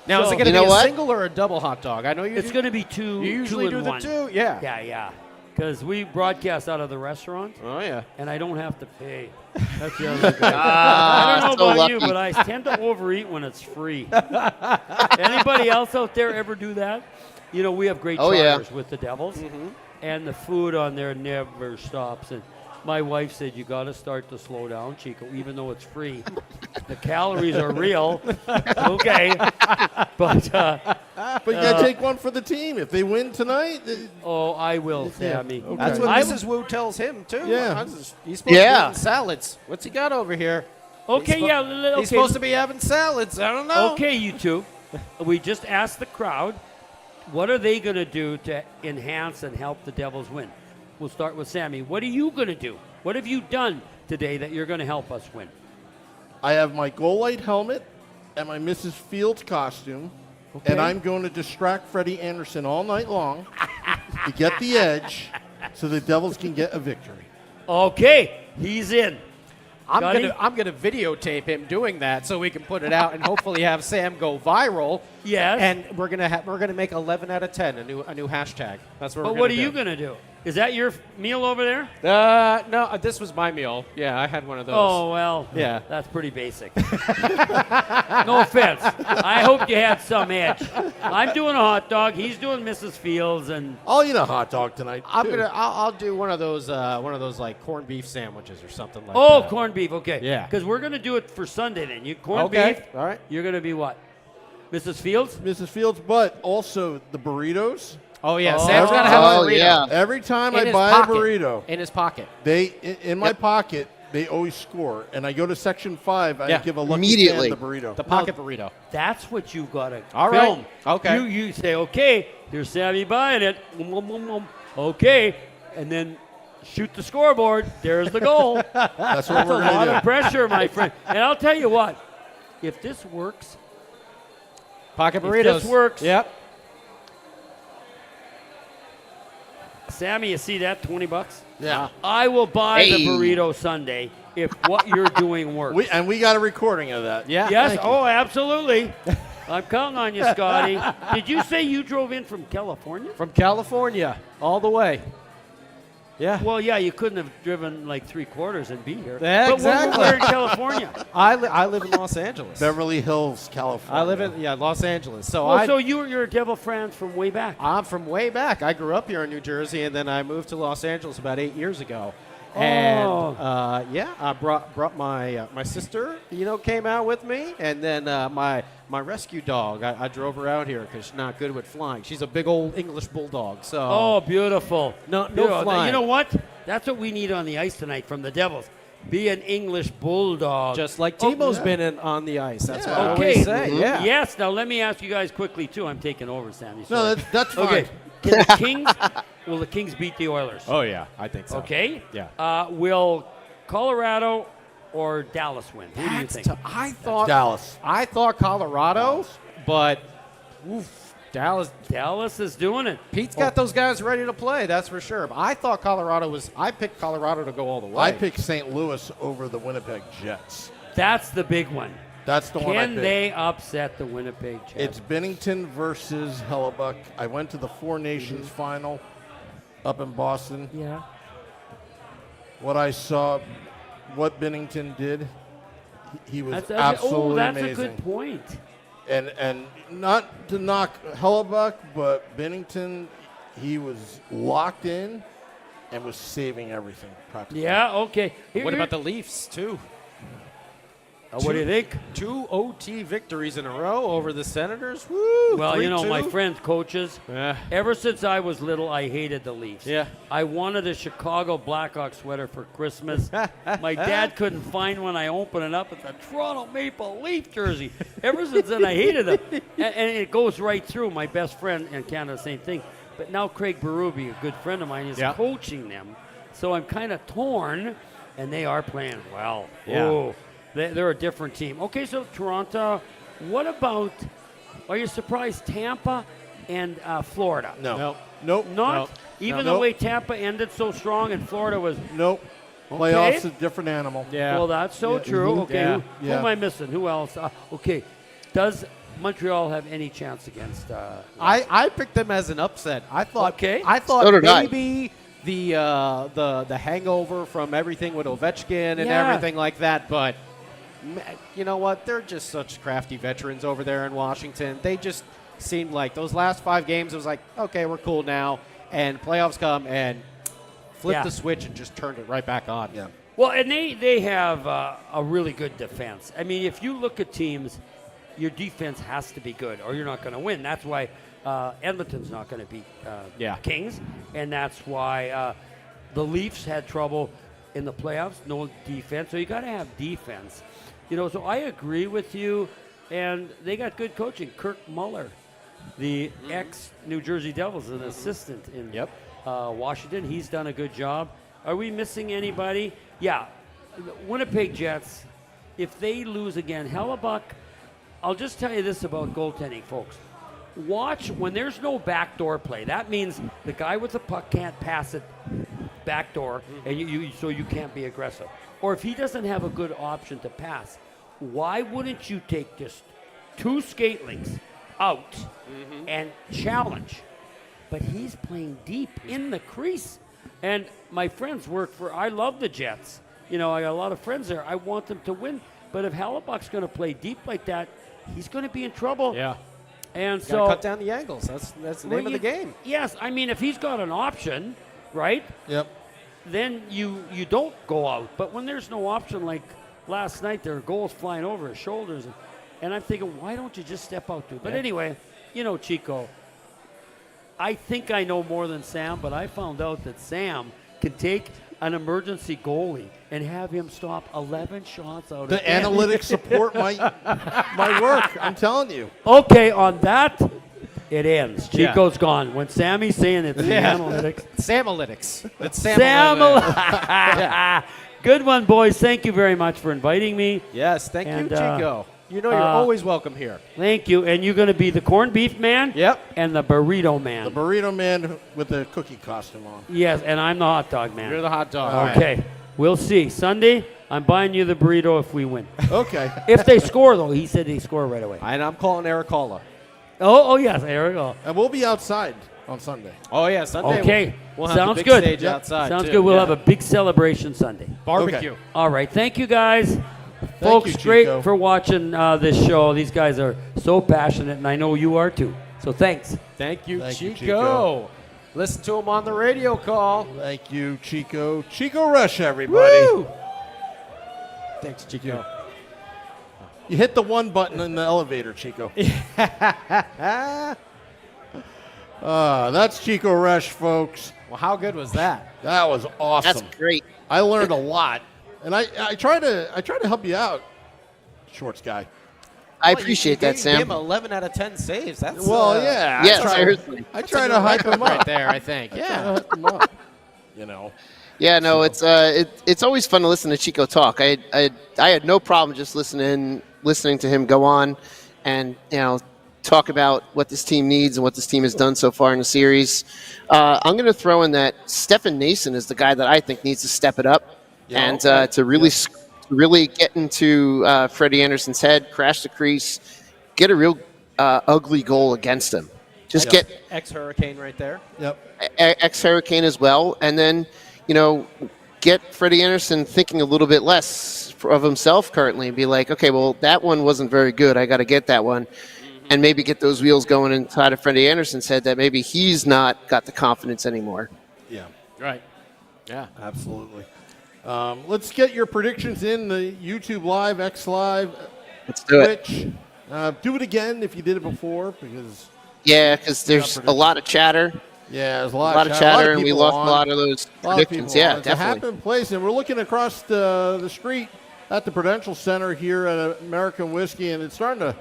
Now, is So- it going to You be know a what? single or a double hot dog? I know you It's do- going to be two. You usually two do in the one. two? Yeah. Yeah. Because we broadcast out of the restaurant, Oh, yeah. and I don't have to pay. That's the other thing. Ah, I don't know so about you, lucky. but I tend to overeat when it's free. Anybody else out there ever do that? You know, we have great Oh, yeah. charters with the Devils, and the food on there never stops. And my wife said, you got to start to slow down, Chico, even though it's free. The calories are real. Okay. But, But you got to take one for the team. If they win tonight, oh, I will, Sammy. Okay. That's what I- Mrs. Wu tells him, too. Yeah. He's supposed to be Yeah. eating salads. What's he got over here? Okay, He's yeah. He's Okay. supposed to be having salads. I don't know. Okay, you two. We just asked the crowd, what are they going to do to enhance and help the Devils win? We'll start with Sammy. What are you going to do? What have you done today that you're going to help us win? I have my goal light helmet and my Mrs. Fields costume, Okay. and I'm going to distract Freddie Anderson all night long to get the edge so the Devils can get a victory. Okay, he's in. I'm Scotty? gonna videotape him doing that so we can put it out and hopefully have Sam go viral. Yes. And we're gonna make 11 out of 10 a new hashtag. That's what But we're what gonna are do. you going to do? Is that your meal over there? No, this was my meal. Yeah, I had one of those. Oh, well, Yeah. that's pretty basic. No offense. I hope you had some edge. I'm doing a hot dog. He's doing Mrs. Fields, and I'll eat a hot dog tonight. too. I'll do one of those like corned beef sandwiches or something like oh, that. corned beef. Okay. Yeah. Because we're going to do it for Sunday then. You corned Okay. beef. All right. You're going to be what? Mrs. Fields? Mrs. Fields, but also the burritos. Oh yeah, Oh. Sam's gotta have a Oh, burrito. yeah. Every time In I his buy pocket. a burrito, In his pocket. in my pocket, they always score. And I go to section 5, I Yeah. give a lucky Immediately. fan the burrito. The pocket burrito. That's what you've got to All right. film. Okay. You say, okay, here's Sammy buying it. Okay. And then shoot the scoreboard. There's the goal. That's what That's a we're lot going of to do. pressure, my friend. And I'll tell you what, if this works, Pocket If burritos. this works- Yep. Sammy, you see that, $20? Yeah. I will buy the Hey. burrito Sunday if what you're doing works. We got a recording of that. Yeah. Yes, Thank you. oh, absolutely. I'm counting on you, Scotty. Did you say you drove in from California? From California, all the way. Yeah. Well, yeah, you couldn't have driven like 3/4 and be here. Yeah, but exactly. we're in California. I live in Los Angeles. Beverly Hills, California. I live in Los Angeles. So Oh, so you're a Devil fan from way back. I'm from way back. I grew up here in New Jersey, and then I moved to Los Angeles about 8 years ago. And Oh. I brought my sister, came out with me, and then my rescue dog. I drove her out here because she's not good with flying. She's a big old English bulldog. So Oh, beautiful. No Beautiful. flying. You know what? That's what we need on the ice tonight from the Devils. Be an English bulldog. just like Tebow's been on the ice. That's what I Okay. always say. Yeah. Yes. Now let me ask you guys quickly too. I'm taking over, Sammy. No, Sorry. that's fine. Okay. Can the Kings? Will the Kings beat the Oilers? Oh yeah, I think so. Okay. Yeah. Will Colorado or Dallas win? Who do you think? I thought Dallas. I thought Colorado, but Dallas. Dallas is doing it. Pete's got those guys ready to play. That's for sure. But I thought I picked Colorado to go all the way. I picked St. Louis over the Winnipeg Jets. That's the big one. That's the one I Can picked. they upset the Winnipeg Jets? It's Bennington versus Hellebuck. I went to the Four Nations final up in Boston. yeah. What I saw, what Bennington did, he was That's absolutely that's amazing. a good point. And not to knock Hellebuck, but Bennington, he was locked in and was saving everything practically. Yeah. Okay. What about the Leafs too? What do you think? 2 OT victories in a row over the Senators. Woo! Well, 3-2. my friends, coaches, Yeah. ever since I was little, I hated the Leafs. Yeah. I wanted a Chicago Blackhawks sweater for Christmas. My dad couldn't find one. I opened it up. It's a Toronto Maple Leaf jersey. Ever since then, I hated them. And it goes right through. My best friend in Canada, same thing. But now Craig Berube, a good friend of mine, is Yeah. coaching them. So I'm kind of torn, and they are playing well. Yeah. Oh, they're a different team. Okay, so Toronto. What about, are you surprised, Tampa and Florida? No. Nope. Nope. Not? Nope. Even No. the way Tampa ended so strong and Florida was, Nope. Playoffs a different animal. Yeah. well, that's so true. Okay, Yeah. who am I missing? Who else? Okay, does Montreal have any chance against I picked them as an upset. I thought So did I. maybe the hangover from everything with Ovechkin and Yeah. everything like that, but you know what? They're just such crafty veterans over there in Washington. They just seemed like those last 5 games, it was like, okay, we're cool now. And playoffs come and flip Yeah. the switch and just turned it right back on. Yeah. Well, and they have a really good defense. I mean, if you look at teams, your defense has to be good or you're not going to win. That's why Edmonton's not going to beat Kings, and that's why the Leafs had trouble in the playoffs, no defense. So you got to have defense. So I agree with you, and they got good coaching. Kirk Muller, the ex-New Jersey Devils, an assistant in Washington. He's done a good job. Are we missing anybody? Yeah. The Winnipeg Jets, if they lose again, Hellebuck, I'll just tell you this about goaltending, folks. Watch when there's no backdoor play. That means the guy with the puck can't pass it backdoor, and so you can't be aggressive. Or if he doesn't have a good option to pass, why wouldn't you take just 2 skate links out and challenge? But he's playing deep in the crease. And my friends I love the Jets. I got a lot of friends there. I want them to win. But if Hellebuck's going to play deep like that, he's going to be in trouble. Yeah. And So so cut down the angles. That's the name of the game. Yes, I mean if he's got an option, right? Yep. Then you don't go out. But when there's no option, like last night, there are goals flying over his shoulders, and I'm thinking, why don't you just step out to? But anyway, Chico, I think I know more than Sam, but I found out that Sam can take an emergency goalie and have him stop 11 shots out The of 10. analytics support my work. I'm telling you. Okay, on that, it ends. Yeah. Chico's gone. When Sammy's saying it's the analytics. Samalytics. It's Sam. Samalytics. Good one, boys. Thank you very much for inviting me. Yes, thank And, you, Chico. You're always welcome here. Thank you. And you're going to be the corned beef man? Yep. And the burrito man. The burrito man with the cookie costume on. Yes, and I'm the hot dog man. You're the hot dog. Okay. We'll see. Sunday, I'm buying you the burrito if we win. Okay. If they score, though. He said they score right away. And I'm calling Ericola. Oh, yes. There we go. And we'll be outside on Sunday. Oh, yeah, Sunday. Okay. We'll have Sounds the big good. stage outside, Sounds too. good. We'll Yeah. have a big celebration Sunday. Barbecue. Okay. All right. Thank you, guys. Folks, you, great Chico. for watching this show. These guys are so passionate, and I know you are too. So thanks. Thank you, Thank you, Chico. Listen to him on the radio call. Thank you, Chico. Chico Rush, everybody. Woo! Thanks, Chico. You hit the one button in the elevator, Chico. That's Chico Rush, folks. Well, how good was that? That was awesome. That's great. I learned a lot, and I try to help you out, Shorts guy. I appreciate that, Gave Sam. him 11 out of 10 saves. That's Yeah. Yeah, seriously. I try to hype him right up. there, I think. I try to Yeah. hype him up. You know. Yeah, no, it's always fun to listen to Chico talk. I had no problem just listening to him go on, and talk about what this team needs and what this team has done so far in the series. I'm going to throw in that Stefan Nason is the guy that I think needs to step it up and to really get into Freddie Anderson's head, crash the crease, get a real ugly goal against him. Just get Ex-Hurricane right there. Yep. ex-Hurricane as well, and then get Freddie Anderson thinking a little bit less of himself currently and be like, okay, well, that one wasn't very good. I got to get that one. And maybe get those wheels going inside of Freddie Anderson's head that maybe he's not got the confidence anymore. Yeah. Right. Yeah. Absolutely. Let's get your predictions in the YouTube Live, X Live, Let's do it. Twitch. Do it again if you did it before, because Yeah, there's a lot of chatter. yeah, there's a A lot, lot of chatter, and we people lost on. a lot of those A lot of predictions. people Yeah, on. It's a definitely. happening place, and we're looking across the street at the Prudential Center here at American Whiskey, and it's starting to.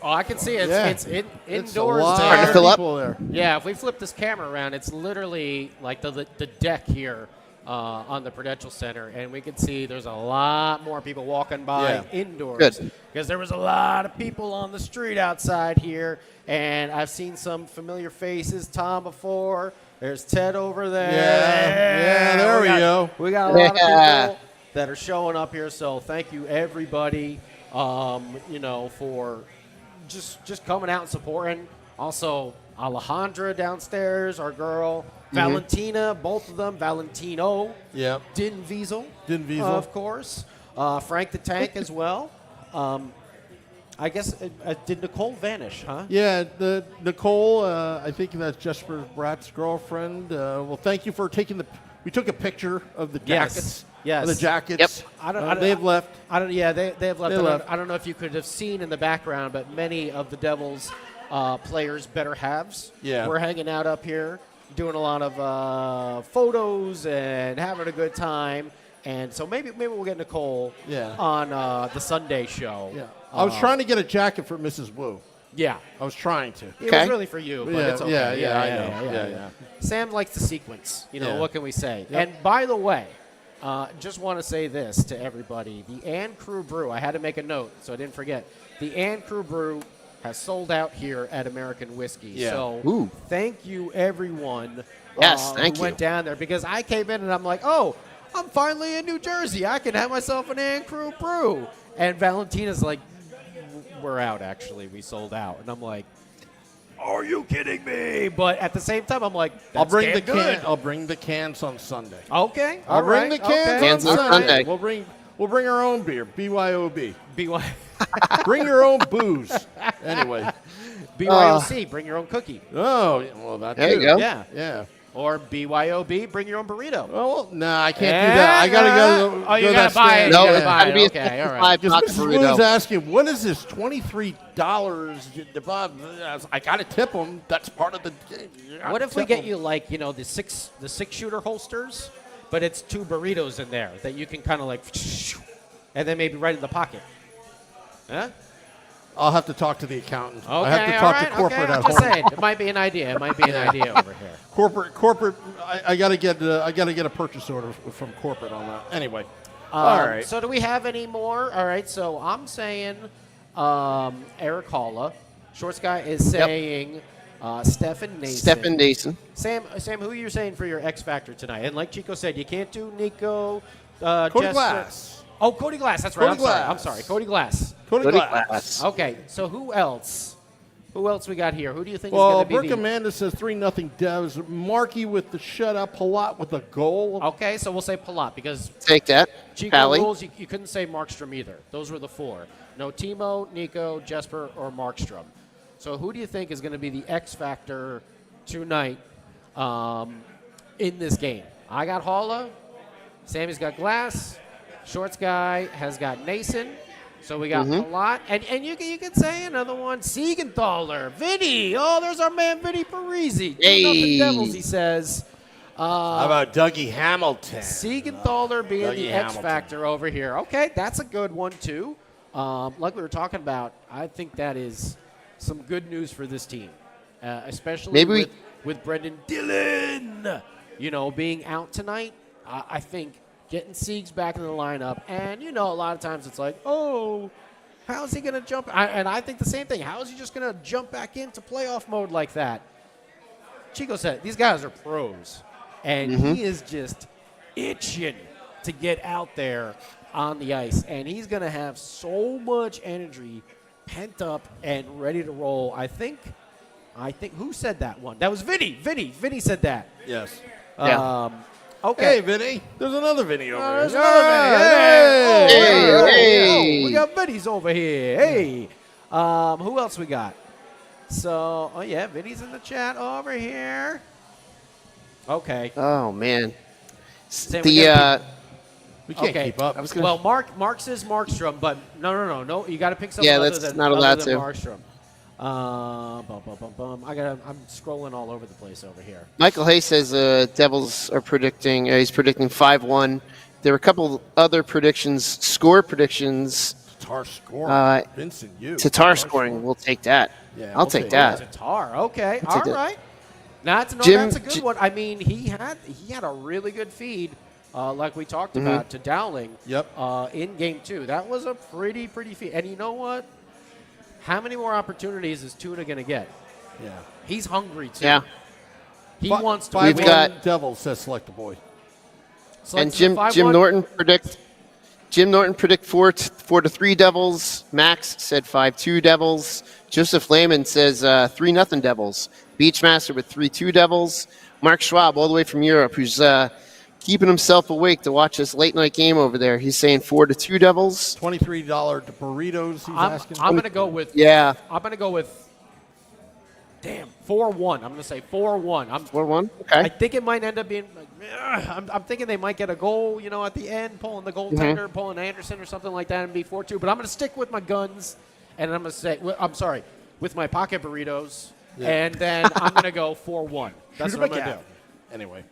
I can see it. Yeah. It's It's a indoors lot there. Starting to of fill up. people there. Yeah, if we flip this camera around, it's literally like the deck here on the Prudential Center, and we can see there's a lot more people walking by Yeah. indoors. Good. Because there was a lot of people on the street outside here, and I've seen some familiar faces. Tom before. There's Ted over there. Yeah, there we go. We got a lot Yeah. of people that are showing up here, so thank you everybody, for just coming out and supporting. Also, Alejandra downstairs, our girl, Valentina, both of them, Valentino, Yeah. Din Wiesel, of course, Frank the Tank as well. I guess, did Nicole vanish, huh? Yeah, the Nicole, I think that's Jesper Bratt's girlfriend. Well, thank you for taking we took a picture of the Yes. jackets. Yes. Of the jackets. Yep. They've left. They have left. They left. I don't know if you could have seen in the background, but many of the Devils players' better halves were hanging out up here, doing a lot of photos and having a good time. And so maybe we'll get Nicole on the Sunday show. Yeah. I was trying to get a jacket for Mrs. Wu. Yeah. I was trying to. It was really for you, but Yeah, it's okay. yeah, I know. Yeah. Sam likes the sequence. Yeah. What can we say? Yep. And by the way, just want to say this to everybody. The Ann Crew Brew, I had to make a note so I didn't forget. The Ann Crew Brew has sold out here at American Whiskey. Yeah. So thank you, everyone Yes, who thank you. went down there. Because I came in and I'm like, oh, I'm finally in New Jersey. I can have myself an Ann Crew Brew. And Valentina's like, we're out, actually. We sold out. And I'm like, are you kidding me? But at the same time, I'm like, I'll that's bring damn the good. I'll bring the cans on Sunday. Okay. I'll bring the cans Cans on on Sunday. Sunday. We'll bring our own beer. BYOB. Bring Bring your own booze. Anyway. BYOC, bring your own cookie. Oh, well, that There too. you go. Yeah. Yeah. Or BYOB, bring your own burrito. Well, nah, I can't do that. I gotta go. Oh, you go gotta that buy it. stand. You No, gotta it's buy gotta it. be a Okay, all right. Because $55 Mrs. Wu was burrito. asking, what is this $23? I gotta tip them. That's part of the. What if we get you like the six shooter holsters, but it's 2 burritos in there that you can kind of like, and then maybe right in the pocket. Huh? I'll have to talk to the accountant. Okay, I have to talk to corporate okay, at I'm just home. saying, it might be an idea. It might be an idea over here. Corporate. I gotta get a purchase order from corporate on that. Anyway. All right. So do we have any more? All right. So I'm saying Eric Halla. Shorts guy is saying Stefan Nason. Stefan Nason. Sam, who are you saying for your X Factor tonight? And like Chico said, you can't do Nico. Cody Jesper. Glass. Oh, Cody Glass. That's right. Cody I'm Glass. sorry. Cody Glass. Cody Glass. Okay. So who else? Who else we got here? Who do you think is Well, going to Brooke be the... Amanda says 3-0 Devs. Markey with the shutout. Palat with a goal. Okay, so we'll say Palat because Take that. Chico Pally. rules, you couldn't say Markstrom either. Those were the 4. No Timo, Nico, Jesper, or Markstrom. So who do you think is going to be the X factor tonight in this game. I got Halla. Sammy's got Glass. Shorts guy has got Nason. So we got a lot. And you could say another one. Siegenthaler. Vinnie. Oh, there's our man Vinnie Parisi. Nothing Devils, he says. How about Dougie Hamilton? Siegenthaler being Dougie the Hamilton. X factor over here. Okay, that's a good one, too. Like we were talking about, I think that is some good news for this team, especially with Brendan Dillon, being out tonight. I think getting Siegs back in the lineup, and, a lot of times it's like, oh, how is he going to jump? And I think the same thing. How is he just going to jump back into playoff mode like that? Chico said, these guys are pros, and he is just itching to get out there on the ice, and he's going to have so much energy pent up and ready to roll. I think who said that one? That was Vinnie. Vinnie said that. Yes. Okay. Hey, Vinnie. There's another Vinnie over here. There's another Vinnie. Hey. We got Vinnie's over here. Hey. Who else we got? So, Vinnie's in the chat over here. Okay. Oh, man. Sam, We can't keep up. Well, Mark says Markstrom, but no. You got to pick something. Yeah, other that's than, not other allowed than to. Markstrom. I'm scrolling all over the place over here. Michael Hay says Devils are predicting. He's predicting 5-1. There were a couple other predictions, score predictions. Tatar scoring. Vincent, Tatar scoring. We'll take that. Yeah, I'll take that. Tatar. Okay. I'll All take right. That's a good one. I mean, he had a really good feed, like we talked about, to Dowling. Yep. In game 2, that was a pretty feed. And you know what? How many more opportunities is Tuna going to get? Yeah. He's hungry too. Yeah. He wants to. We've win. got Devils, says Select the Boy. So And let's Jim do 5-1. Norton predict 4-3 Devils. Max said 5-2 Devils. Joseph Lehman says 3-0 Devils. Beachmaster with 3-2 Devils. Mark Schwab, all the way from Europe, who's keeping himself awake to watch this late night game over there. He's saying 4-2 Devils. $23 burritos. He's asking. I'm going to go with. Yeah. I'm going to go with. Damn, 4-1. I'm going to say 4-1. 4-1. Okay. I think it might end up being. I'm thinking they might get a goal, at the end, pulling the goaltender, pulling Anderson or something like that, and be 4-2. But I'm going to stick with my guns, and I'm going to say, with my pocket burritos, and then I'm going to go 4-1. That's what I'm going to do. Anyway.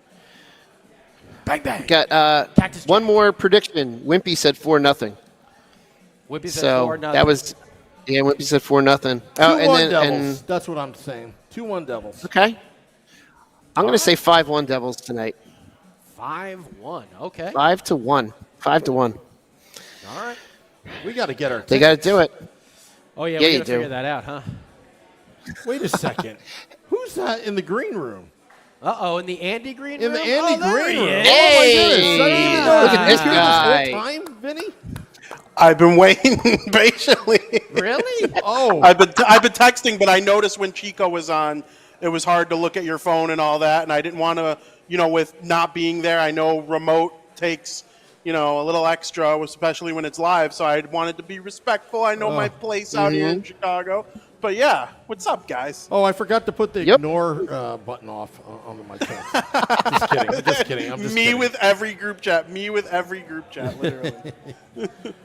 Bang bang. Got one more prediction. Wimpy said 4-0. Wimpy said So 4-0. that was, Wimpy said 4-0. 2-1 Devils. That's what I'm saying. 2-1 Devils. Okay. I'm going to say 5-1 Devils tonight. 5-1. Okay. 5-1. 5-1. All right. We got to get our. They got to do it. Oh yeah, Yeah, we you got to do. figure that out, huh? Wait a second. Who's that in the green room? In the Andy Green In room? the Andy there Green he room. is. Oh my goodness! I didn't even know Look at this This guy. whole time, Vinny? I've been waiting patiently. Really? Oh, I've been texting, but I noticed when Chico was on, it was hard to look at your phone and all that, and I didn't want to, with not being there. I know remote takes, a little extra, especially when it's live. So I wanted to be respectful. I know my place out here in Chicago. But yeah, what's up, guys? I forgot to put the ignore button off on my text. Just kidding. I'm just kidding. I'm just Me kidding. with every group chat. Literally.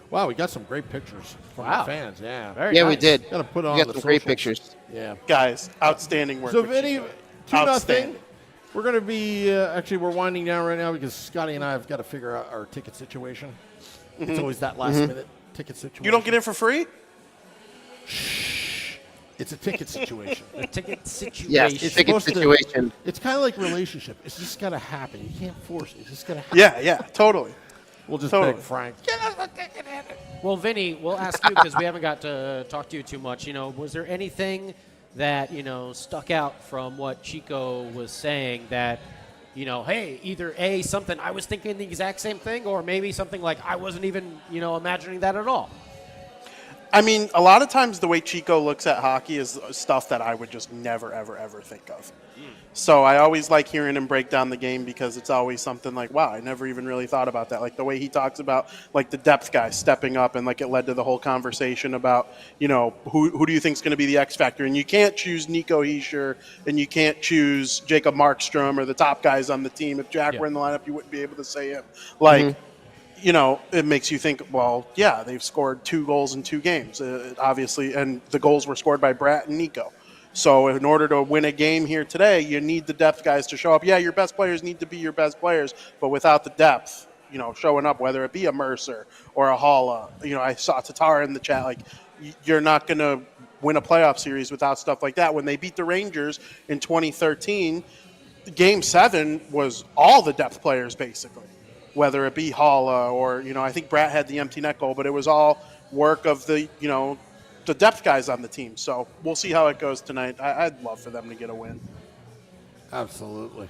Wow, we got some great pictures from Wow. the fans. Yeah. Very Yeah, nice. we did. Got to put it on We got the some great socials. pictures. Yeah. Guys, outstanding work. So, with Vinny, Chico. 2-0. Outstanding. We're going to be, actually, we're winding down right now because Scotty and I have got to figure out our ticket situation. It's always that last minute ticket situation. You don't get in for free? It's a ticket situation. A ticket situation. Yes, It's ticket supposed to- situation. It's kind of like relationship. It's just got to happen. You can't force it. It's just got to happen. Yeah, totally. We'll just Totally. beg Frank. Well, Vinny, we'll ask you because we haven't got to talk to you too much. Was there anything that, stuck out from what Chico was saying that, hey, either A, something I was thinking the exact same thing, or maybe something like I wasn't even, imagining that at all? I mean, a lot of times the way Chico looks at hockey is stuff that I would just never, ever, ever think of. So I always like hearing him break down the game because it's always something like, wow, I never even really thought about that. Like the way he talks about like the depth guys stepping up, and like it led to the whole conversation about, you know, who do you think is going to be the X factor? And you can't choose Nico Hischier and you can't choose Jacob Markstrom or the top guys on the team. If Jack were in the lineup, you wouldn't be able to say him. Like, you know, it makes you think, well, yeah, they've scored 2 goals in 2 games, obviously, and the goals were scored by Bratt and Nico. So in order to win a game here today, you need the depth guys to show up. Yeah, your best players need to be your best players, but without the depth, you know, showing up, whether it be a Mercer or a Halla, you know, I saw Tatar in the chat, like, you're not going to win a playoff series without stuff like that. When they beat the Rangers in 2013, Game 7 was all the depth players, basically, whether it be Halla or, you know, I think Bratt had the empty net goal, but it was all work of the, you know, the depth guys on the team. So we'll see how it goes tonight. I'd love for them to get a win. Absolutely.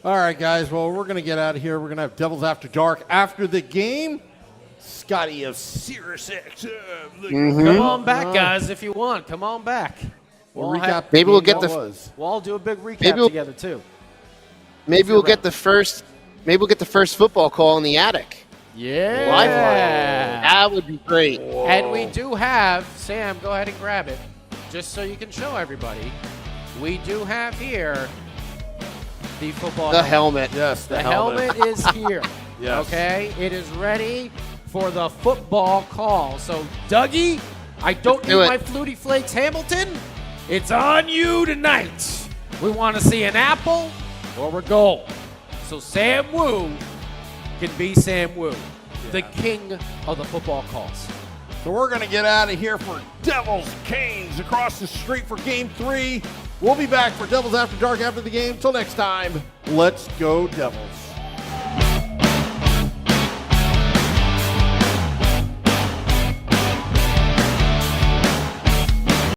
All right, guys. Well, we're going to get out of here. We're going to have Devils After Dark after the game. Scotty of Sirius XM. Come on back, guys, if you want. Come on back. We'll recap. Maybe we'll get We'll all do a big recap together too. Maybe we'll get the first football call in the attic. Yeah. Live line. That would be great. And we do have, Sam, go ahead and grab it, just so you can show everybody. We do have here the football helmet. Yes, The helmet is here. Yes. Okay? It is ready for the football call. So, Dougie, I don't need my Flutie Flakes Hamilton. It's on you tonight. We want to see an apple or a goal. So, Sam Wu can be Sam Wu, the king of the football calls. So we're going to get out of here for Devils Canes across the street for Game 3. We'll be back for Devils After Dark after the game. Till next time, let's go Devils.